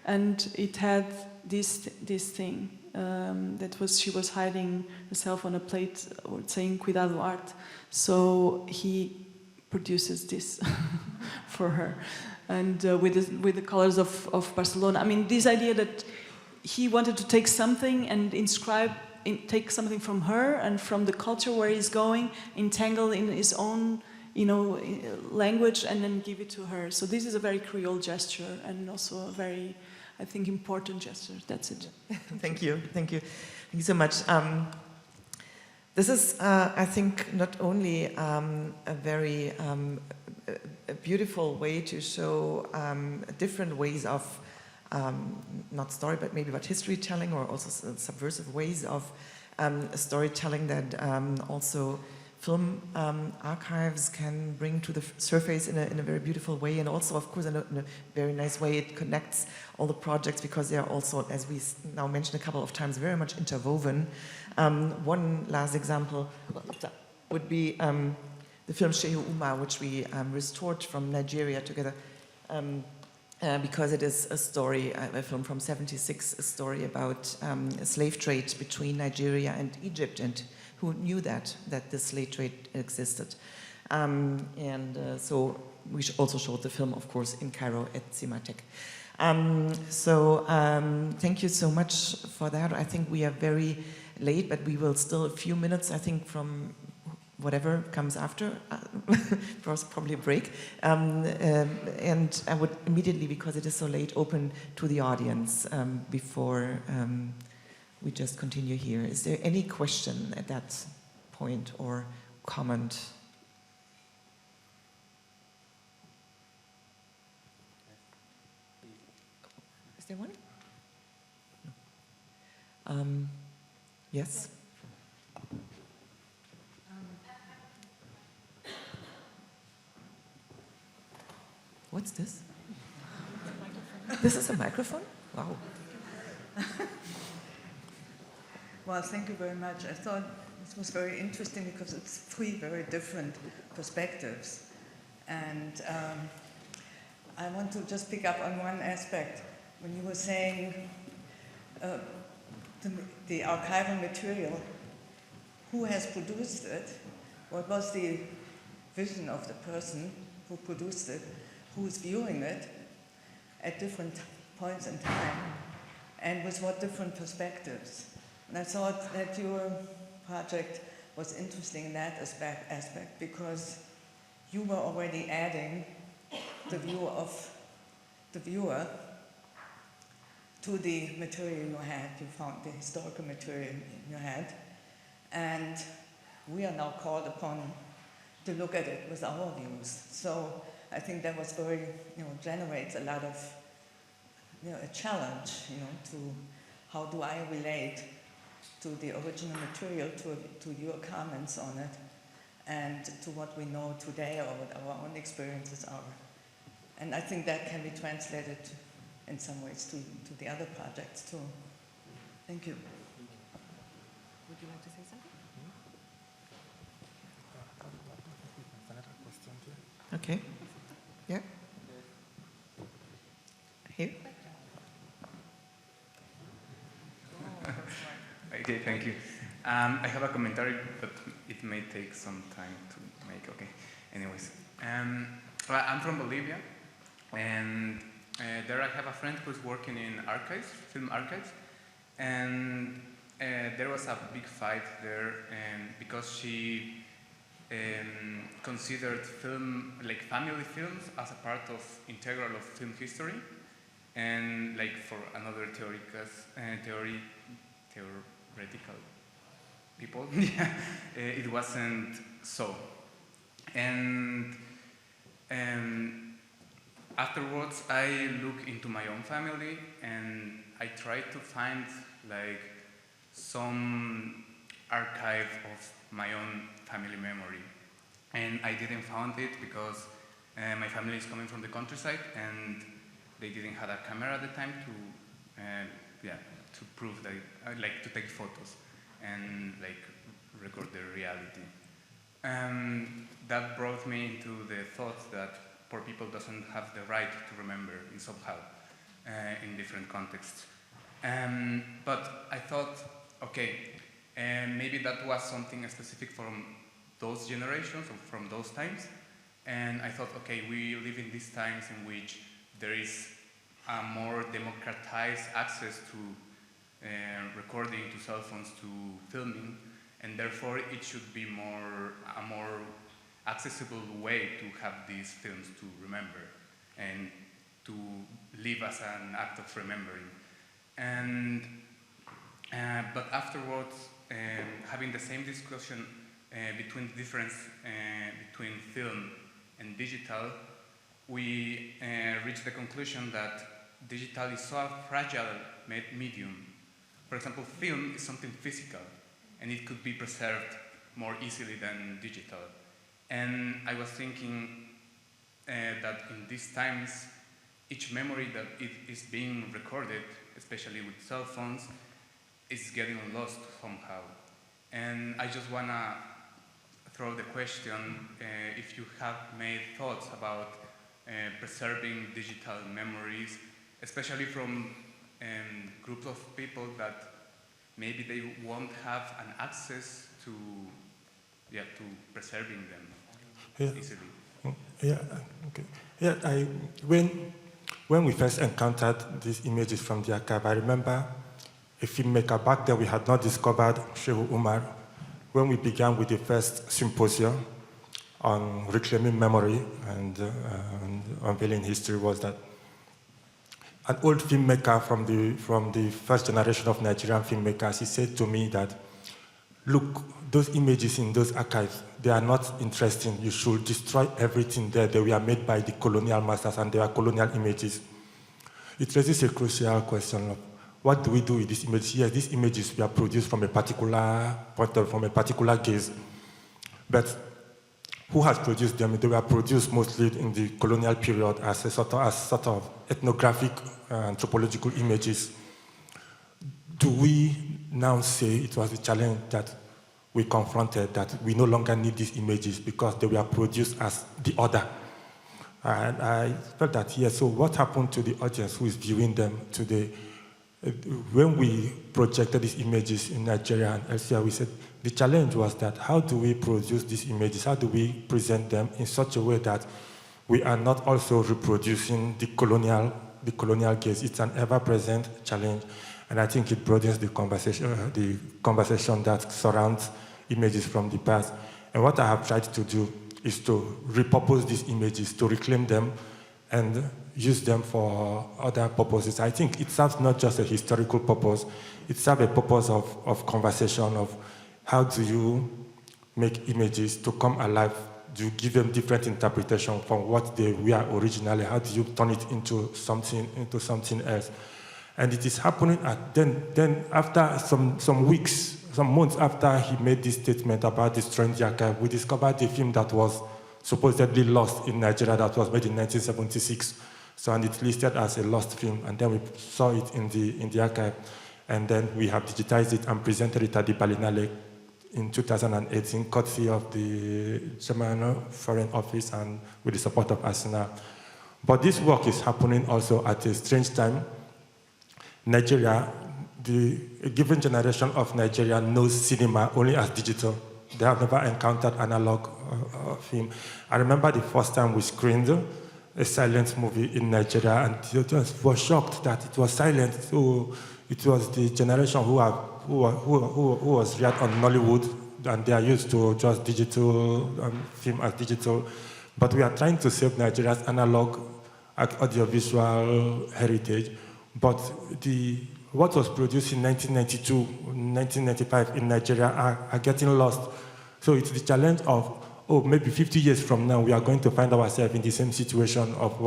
and it had this thing that was she was hiding herself on a plate saying "Cuidado art." So he produces this for her, and with the colors of Barcelona. I mean, this idea that he wanted to take something and take something from her and from the culture where he's going, entangle in his own, language, and then give it to her. So this is a very Creole gesture and also a very, I think, important gesture. That's it. Thank you so much. This is, I think, not only a very a beautiful way to show different ways of not story, but maybe about history telling, or also subversive ways of storytelling that also film archives can bring to the surface in a very beautiful way, and also, of course, in a very nice way. It connects all the projects because they are also, as we now mentioned a couple of times, very much interwoven. One last example would be the film Shehu Uma, which we restored from Nigeria together. Because it is a story, a film from '76, a story about a slave trade between Nigeria and Egypt, and who knew that the slave trade existed. So we also showed the film, of course, in Cairo at Cinematech. Thank you so much for that. I think we are very late, but we will still a few minutes, I think, from whatever comes after, probably a break. And I would immediately, because it is so late, open to the audience before we just continue here. Is there any question at that point or comment? Is there one? No. Yes? What's this? This is a microphone? Wow. Well, thank you very much. I thought this was very interesting because it's three very different perspectives. And I want to just pick up on one aspect. When you were saying the archival material, who has produced it? What was the vision of the person who produced it? Who is viewing it at different points in time, and with what different perspectives. And I thought that your project was interesting in that aspect because you were already adding the view of the viewer to the material you had. You found the historical material you had, and we are now called upon to look at it with our views. So I think that was very, generates a lot of, a challenge, to how do I relate to the original material, to your comments on it, and to what we know today or what our own experiences are. And I think that can be translated in some ways to the other projects too. Thank you. Would you like to say something? Okay. Yeah. Here. Okay, thank you. I have a commentary, but it may take some time to make. Okay. Anyways, well, I'm from Bolivia, and there I have a friend who's working in archives, film archives, and there was a big fight there because she considered film, like family films, as a part of integral of film history, and like for another theoretical people, it wasn't so. And afterwards, I look into my own family and I try to find like some archive of my own family memory. And I didn't find it because my family is coming from the countryside and they didn't have a camera at the time to prove that, like to take photos and like record the reality. That brought me into the thought that poor people doesn't have the right to remember in somehow in different contexts. But I thought, okay, maybe that was something specific from those generations or from those times. And I thought, okay, we live in these times in which there is a more democratized access to recording, to cell phones, to filming, and therefore it should be a more accessible way to have these films to remember and to live as an act of remembering. And but afterwards, having the same discussion between the difference between film and digital, we reached the conclusion that digital is so fragile medium. For example, film is something physical, and it could be preserved more easily than digital. And I was thinking that in these times, each memory that is being recorded, especially with cell phones, is getting lost somehow. And I just want to throw the question if you have made thoughts about preserving digital memories, especially from groups of people that maybe they won't have an access to preserving them easily. Yeah, okay. Yeah, when we first encountered these images from the archive, I remember a filmmaker back then we had not discovered, Shehu Umar, when we began with the first symposium on reclaiming memory and unveiling history, was that an old filmmaker from the first generation of Nigerian filmmakers, he said to me that, look, those images in those archives, they are not interesting. You should destroy everything there. They were made by the colonial masters and they are colonial images. It raises a crucial question of what do we do with these images? Yes, these images were produced from a particular point of, from a particular gaze. But who has produced them? They were produced mostly in the colonial period as sort of ethnographic anthropological images. Do we now say it was a challenge that we confronted, that we no longer need these images because they were produced as the other? And I felt that, yes, so what happened to the audience who is viewing them today? When we projected these images in Nigeria and elsewhere, we said the challenge was that how do we produce these images? How do we present them in such a way that we are not also reproducing the colonial gaze? It's an ever-present challenge, and I think it broadens the conversation that surrounds images from the past. And what I have tried to do is to repurpose these images, to reclaim them, and use them for other purposes. I think it serves not just a historical purpose, it serves a purpose of conversation, of how do you make images to come alive? Do you give them different interpretation from what they were originally? How do you turn it into something else? And it is happening then after some weeks, some months after he made this statement about destroying the archive, we discovered a film that was supposedly lost in Nigeria that was made in 1976. So, and it's listed as a lost film, and then we saw it in the archive, and then we have digitized it and presented it at the Berlinale in 2018, courtesy of the German Foreign Office and with the support of Arsenal. But this work is happening also at a strange time. Nigeria, a given generation of Nigeria knows cinema only as digital. They have never encountered analog film. I remember the first time we screened a silent movie in Nigeria, and they just were shocked that it was silent. So it was the generation who was reared on Nollywood, and they are used to just digital, film as digital. But we are trying to save Nigeria's analog audiovisual heritage. But what was produced in 1992, 1995 in Nigeria are getting lost. So it's the challenge of, maybe 50 years from now, we are going to find ourselves in the same situation of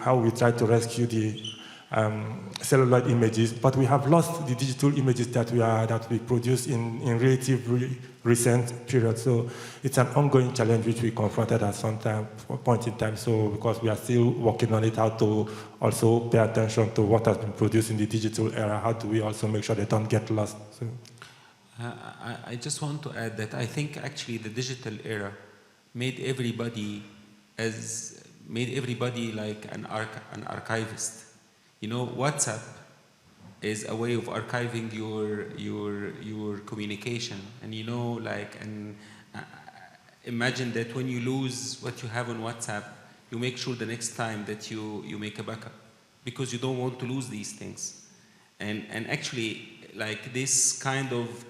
how we try to rescue the celluloid images, but we have lost the digital images that we produce in relatively recent period. So it's an ongoing challenge which we confronted at some point in time. So because we are still working on it, how to also pay attention to what has been produced in the digital era, how do we also make sure they don't get lost? So. I just want to add that I think actually the digital era made everybody like an archivist. You know, WhatsApp is a way of archiving your communication, and imagine that when you lose what you have on WhatsApp, you make sure the next time that you make a backup, because you don't want to lose these things. And actually, like this kind of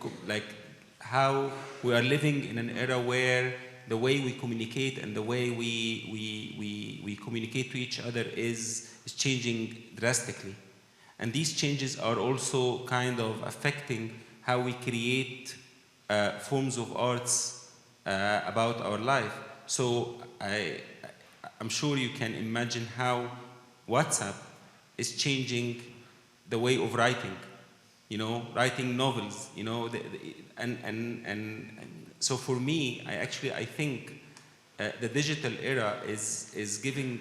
how we are living in an era where the way we communicate and the way we communicate to each other is changing drastically. And these changes are also kind of affecting how we create forms of arts about our life. So I'm sure you can imagine how WhatsApp is changing the way of writing, writing novels, and so for me, I think the digital era is giving,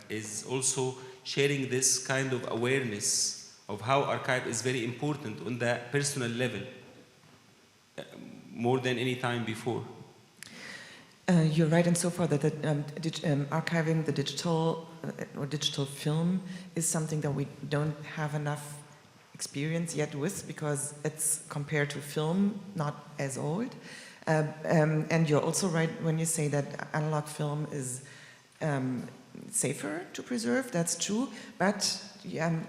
is also sharing this kind of awareness of how archive is very important on the personal level, more than any time before. You're right, and so far that archiving the digital or digital film is something that we don't have enough experience yet with, because it's compared to film not as old. And you're also right when you say that analog film is safer to preserve. That's true, but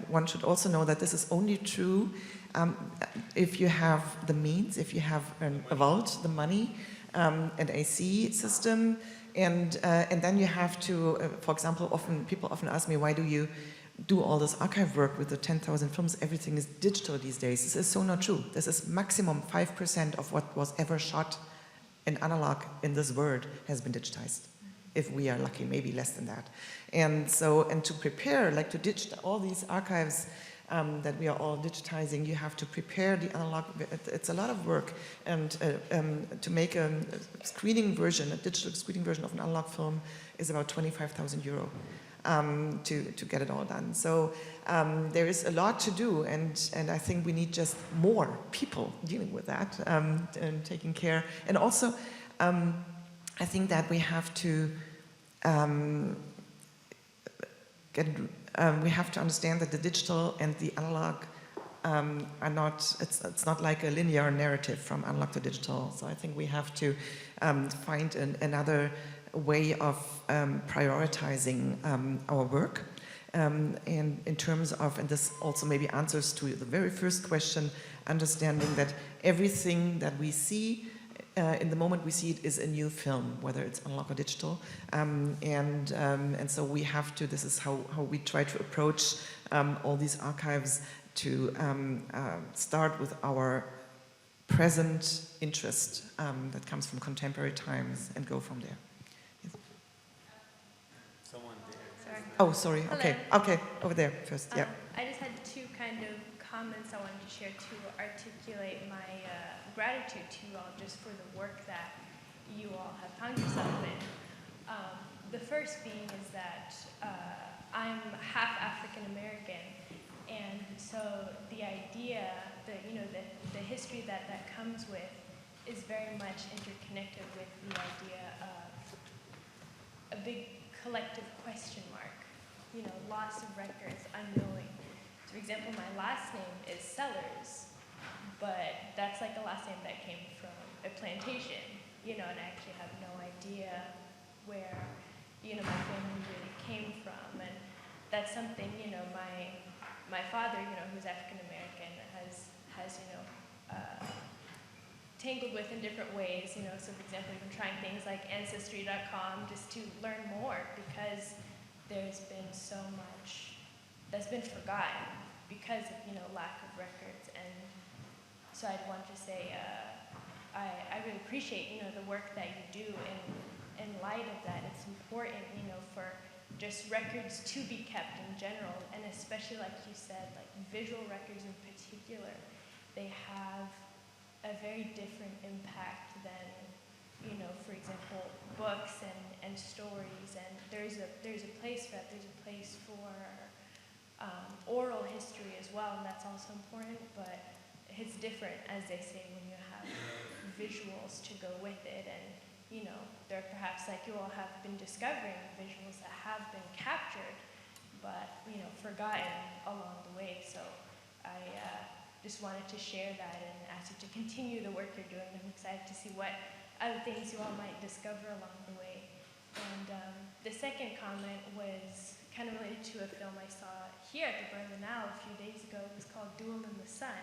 one should also know that this is only true if you have the means, if you have a vault, the money, an AC system, and then you have to, for example, people often ask me, why do you do all this archive work with the 10,000 films? Everything is digital these days. This is so not true. This is maximum 5% of what was ever shot in analog in this world has been digitized. If we are lucky, maybe less than that. And to prepare, like to digitize all these archives that we are all digitizing, you have to prepare the analog. It's a lot of work, and to make a screening version, a digital screening version of an analog film is about 25,000 euro to get it all done. So there is a lot to do, and I think we need just more people dealing with that and taking care. And also, I think that we have to we have to understand that the digital and the analog are not. It's not like a linear narrative from analog to digital. So I think we have to find another way of prioritizing our work. And in terms of, and this also maybe answers to the very first question, understanding that everything that we see in the moment we see it is a new film, whether it's analog or digital, and so we have to. This is how we try to approach all these archives, to start with our present interest that comes from contemporary times and go from there. Yes. Someone there. Sorry. Oh, sorry. Hello. Okay, over there first. Yeah. I just had two kind of comments I wanted to share to articulate my gratitude to you all just for the work that you all have found yourself in. The first being is that I'm half African American, and so the idea, the history that comes with is very much interconnected with the idea of a big collective question mark, loss of records, unknowing. For example, my last name is Sellers, but that's like a last name that came from a plantation, and I actually have no idea where my family really came from. And that's something, my father, who's African American, has tangled with in different ways, so for example, even trying things like Ancestry.com just to learn more, because there's been so much that's been forgotten because of, lack of records. And so I'd want to say, I really appreciate, the work that you do in light of that. It's important, for just records to be kept in general, and especially like you said, like visual records in particular, they have a very different impact than, for example, books and stories. And there's a place for that. There's a place for oral history as well, and that's also important. But it's different, as they say, when you have visuals to go with it. And there perhaps, like you all have been discovering visuals that have been captured, but forgotten along the way. So I just wanted to share that and ask you to continue the work you're doing. I'm excited to see what other things you all might discover along the way. And the second comment was kind of related to a film I saw here at the Berlinale a few days ago. It was called Duel in the Sun.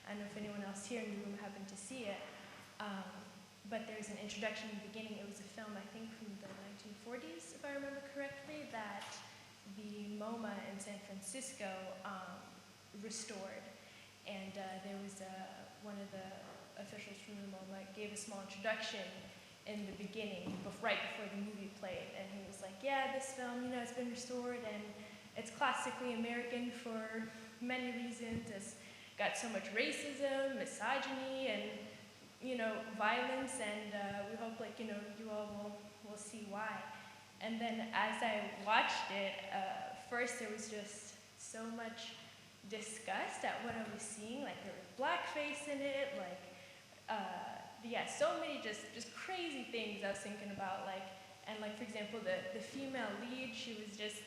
I don't know if anyone else here in the room happened to see it, but there's an introduction in the beginning. It was a film, I think, from the 1940s, if I remember correctly, that the MoMA in San Francisco restored. And there was one of the officials from the MoMA gave a small introduction in the beginning, right before the movie played. And he was like, yeah, this film, it's been restored, and it's classically American for many reasons. It's got so much racism, misogyny, and, violence, and we hope, you all will see why. And then as I watched it, first there was just so much disgust at what I was seeing. Like, there was blackface in it, so many just crazy things I was thinking about, for example, the female lead, she was just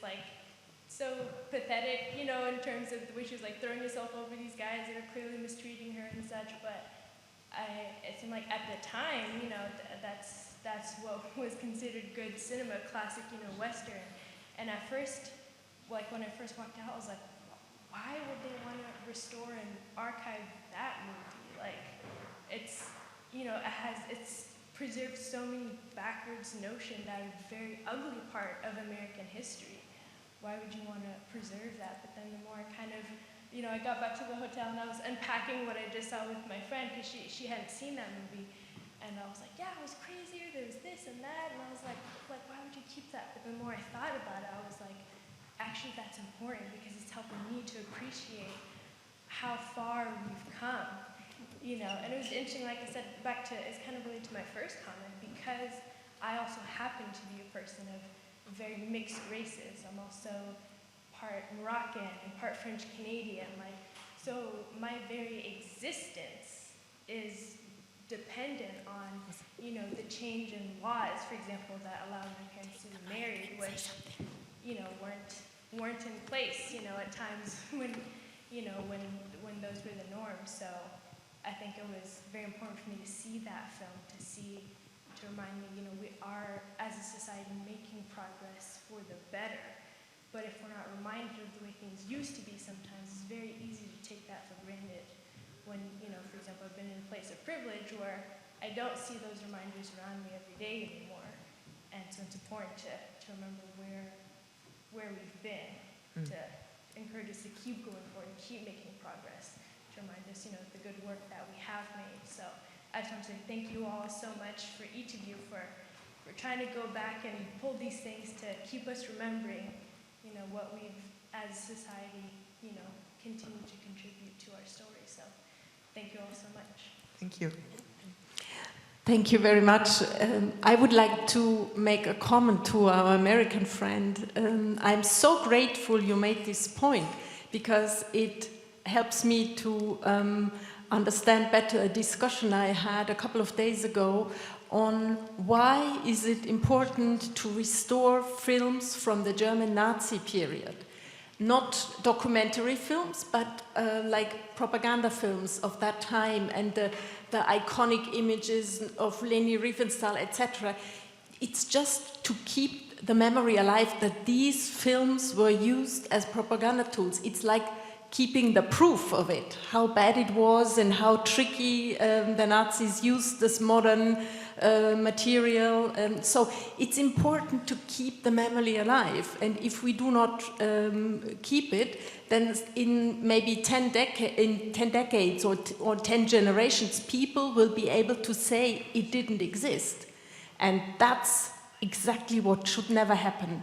so pathetic, in terms of the way she was throwing herself over these guys that are clearly mistreating her and such. But it seemed like at the time, that's what was considered good cinema, classic, Western. And at first, when I first walked out, I was like, why would they want to restore and archive that movie? It's preserved so many backwards notions that are a very ugly part of American history. Why would you want to preserve that? But then the more I kind of, I got back to the hotel and I was unpacking what I just saw with my friend, because she hadn't seen that movie. And I was like, yeah, it was crazier, there was this and that. And I was like, why would you keep that? But the more I thought about it, I was like, actually that's important, because it's helping me to appreciate how far we've come, and it was interesting, like I said, it's kind of related to my first comment, because I also happen to be a person of very mixed races. I'm also part Moroccan and part French Canadian, so my very existence is dependent on, the change in laws, for example, that allowed my parents to be married, which, weren't in place, at times when those were the norms. So I think it was very important for me to see that film, to remind me, we are, as a society, making progress for the better. But if we're not reminded of the way things used to be sometimes, it's very easy to take that for granted. When, for example, I've been in a place of privilege where I don't see those reminders around me every day anymore. And so it's important to remember where we've been, to encourage us to keep going forward and keep making progress, to remind us, the good work that we have made. So I just want to say thank you all so much, for each of you, for trying to go back and pull these things to keep us remembering, what we've, as a society, continue to contribute to our story. So thank you all so much. Thank you. Thank you very much. I would like to make a comment to our American friend. I'm so grateful you made this point, because it helps me to understand better a discussion I had a couple of days ago on why is it important to restore films from the German Nazi period. Not documentary films, but like propaganda films of that time, and the iconic images of Leni Riefenstahl, etc. It's just to keep the memory alive that these films were used as propaganda tools. It's like keeping the proof of it, how bad it was and how tricky the Nazis used this modern material. So it's important to keep the memory alive. And if we do not keep it, then in maybe 10 decades or 10 generations, people will be able to say it didn't exist. And that's exactly what should never happen.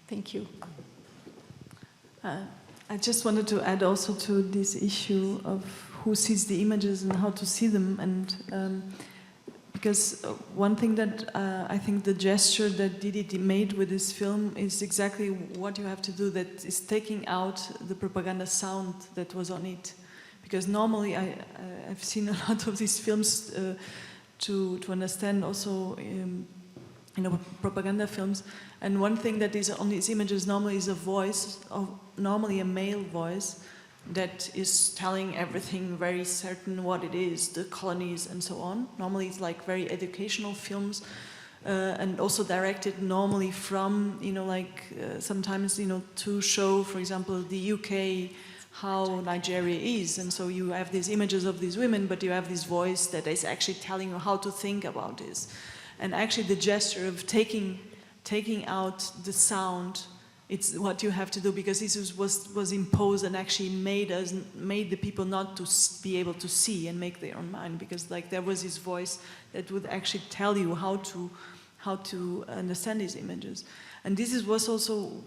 Thank you. I just wanted to add also to this issue of who sees the images and how to see them, and because one thing that I think the gesture that Didi made with this film is exactly what you have to do, that is taking out the propaganda sound that was on it. Because normally I've seen a lot of these films to understand also propaganda films, and one thing that is on these images normally is a voice, normally a male voice, that is telling everything very certain what it is, the colonies and so on. Normally it's like very educational films, and also directed normally from, sometimes, to show, for example, the UK, how Nigeria is. And so you have these images of these women, but you have this voice that is actually telling you how to think about this. And actually the gesture of taking out the sound, it's what you have to do, because this was imposed and actually made the people not to be able to see and make their own mind, because like there was this voice that would actually tell you how to understand these images. And this was also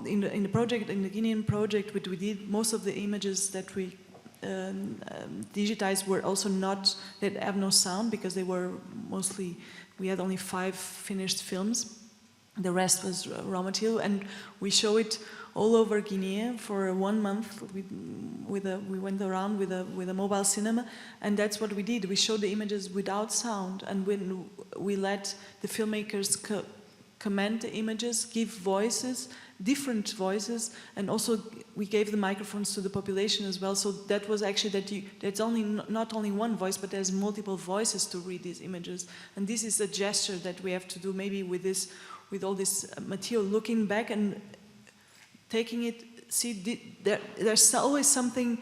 in the project, in the Guinean project, which we did, most of the images that we digitized were also not, that have no sound, because they were mostly, we had only 5 finished films. The rest was raw material, and we show it all over Guinea for 1 month. We went around with a mobile cinema, and that's what we did. We showed the images without sound, and when we let the filmmakers comment the images, give voices, different voices, and also we gave the microphones to the population as well. So that was actually that's not only one voice, but there's multiple voices to read these images. And this is a gesture that we have to do maybe with all this material, looking back and taking it, there's always something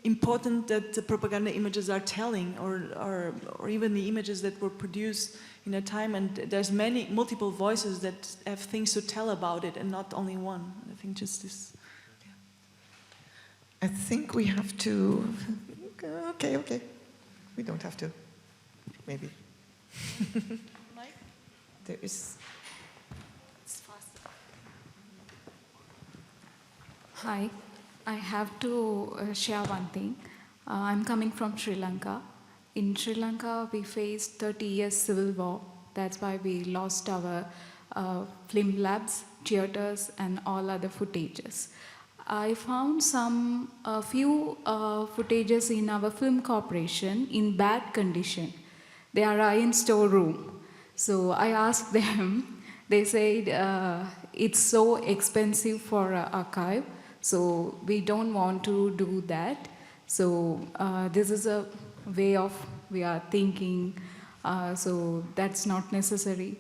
important that the propaganda images are telling, or even the images that were produced in a time, and there's multiple voices that have things to tell about it, and not only one. I think just this. I think we have to, okay. We don't have to, maybe. Mike? There is. Hi, I have to share one thing. I'm coming from Sri Lanka. In Sri Lanka, we faced 30 years civil war. That's why we lost our film labs, theaters, and all other footages. I found a few footages in our film corporation in bad condition. They are in storeroom. So I asked them, they said it's so expensive for archive, so we don't want to do that. So this is a way of we are thinking, so that's not necessary.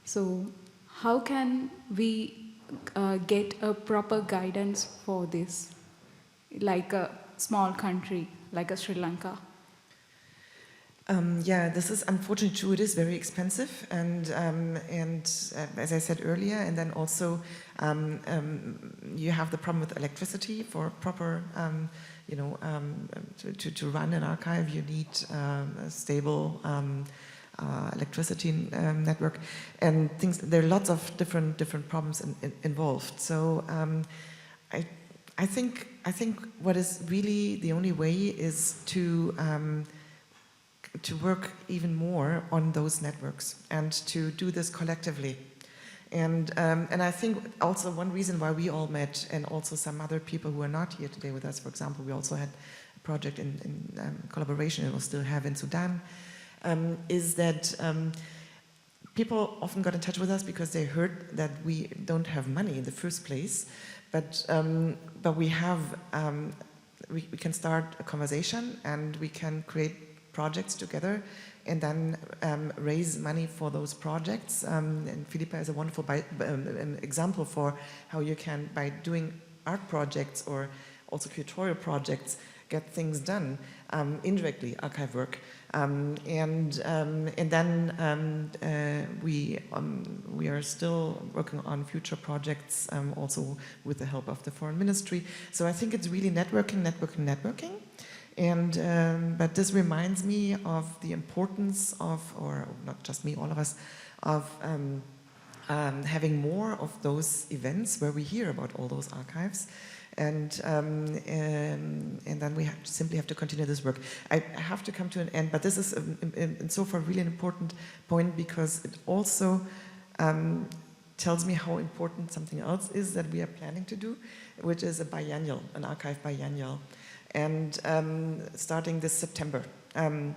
So how can we get a proper guidance for this, like a small country like Sri Lanka? Yeah, this is unfortunately true. It is very expensive, and as I said earlier, and then also you have the problem with electricity for proper, to run an archive. You need a stable electricity network, and things. There are lots of different problems involved. So I think what is really the only way is to work even more on those networks and to do this collectively. And I think also one reason why we all met, and also some other people who are not here today with us, for example, we also had a project in collaboration, and we'll still have in Sudan, is that people often got in touch with us because they heard that we don't have money in the first place, but we have, we can start a conversation, and we can create projects together, and then raise money for those projects. And Philippa is a wonderful example for how you can, by doing art projects or also curatorial projects, get things done indirectly, archive work. And then we are still working on future projects, also with the help of the Foreign Ministry. So I think it's really networking. And but this reminds me of the importance of, or not just me, all of us, of having more of those events where we hear about all those archives. And then we simply have to continue this work. I have to come to an end, but this is in so far really an important point, because it also tells me how important something else is that we are planning to do, which is a biennial, an archive biennial, and starting this September. And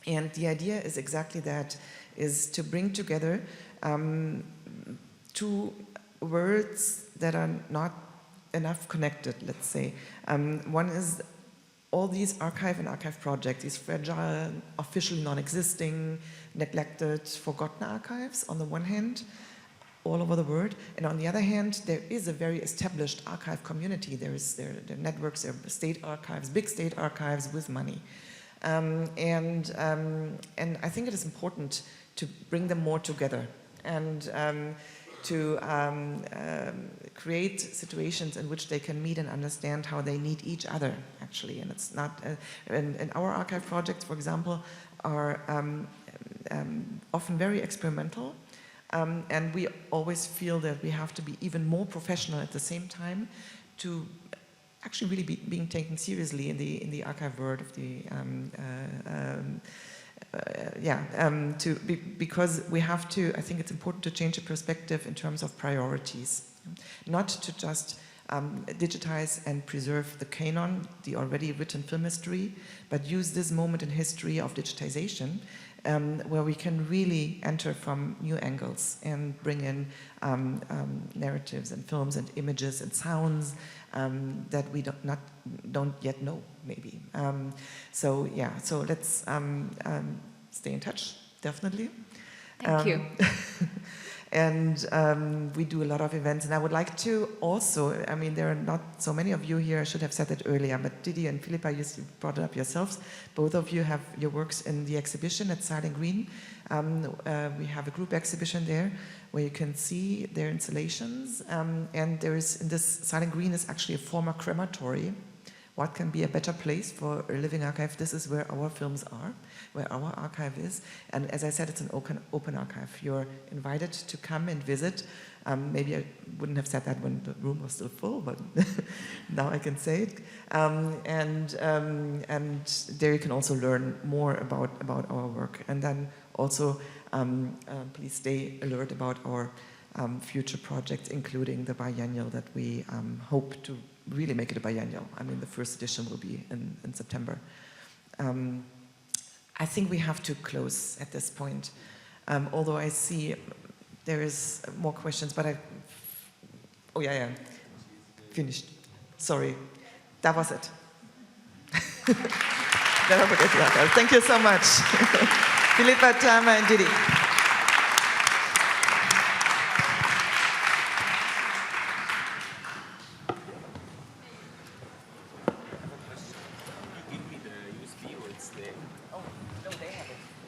the idea is exactly that, is to bring together two words that are not enough connected, let's say. One is all these archive and archive projects, these fragile, officially non-existing, neglected, forgotten archives on the one hand, all over the world, and on the other hand, there is a very established archive community. There are networks, there are state archives, big state archives with money. And I think it is important to bring them more together, and to create situations in which they can meet and understand how they need each other, actually. And it's not, and our archive projects, for example, are often very experimental, and we always feel that we have to be even more professional at the same time to actually really be being taken seriously in the archive world of the because we have to, I think it's important to change the perspective in terms of priorities. Not to just digitize and preserve the canon, the already written film history, but use this moment in history of digitization where we can really enter from new angles and bring in narratives and films and images and sounds that we don't yet know, maybe. So let's stay in touch, definitely. Thank you. And we do a lot of events, and I would like to also, I mean, there are not so many of you here, I should have said that earlier, but Didi and Philippa, you brought it up yourselves. Both of you have your works in the exhibition at Silent Green. We have a group exhibition there where you can see their installations, and there is, in this, Silent Green is actually a former crematory. What can be a better place for a living archive? This is where our films are, where our archive is. And as I said, it's an open archive. You're invited to come and visit. Maybe I wouldn't have said that when the room was still full, but now I can say it. And there you can also learn more about our work. And then also, please stay alert about our future projects, including the biennial that we hope to really make it a biennial. I mean, the first edition will be in September. I think we have to close at this point. Although I see there is more questions, but oh yeah, finished. Sorry, that was it. Never forget the archive. Thank you so much. Philippa, Tama, and Didi.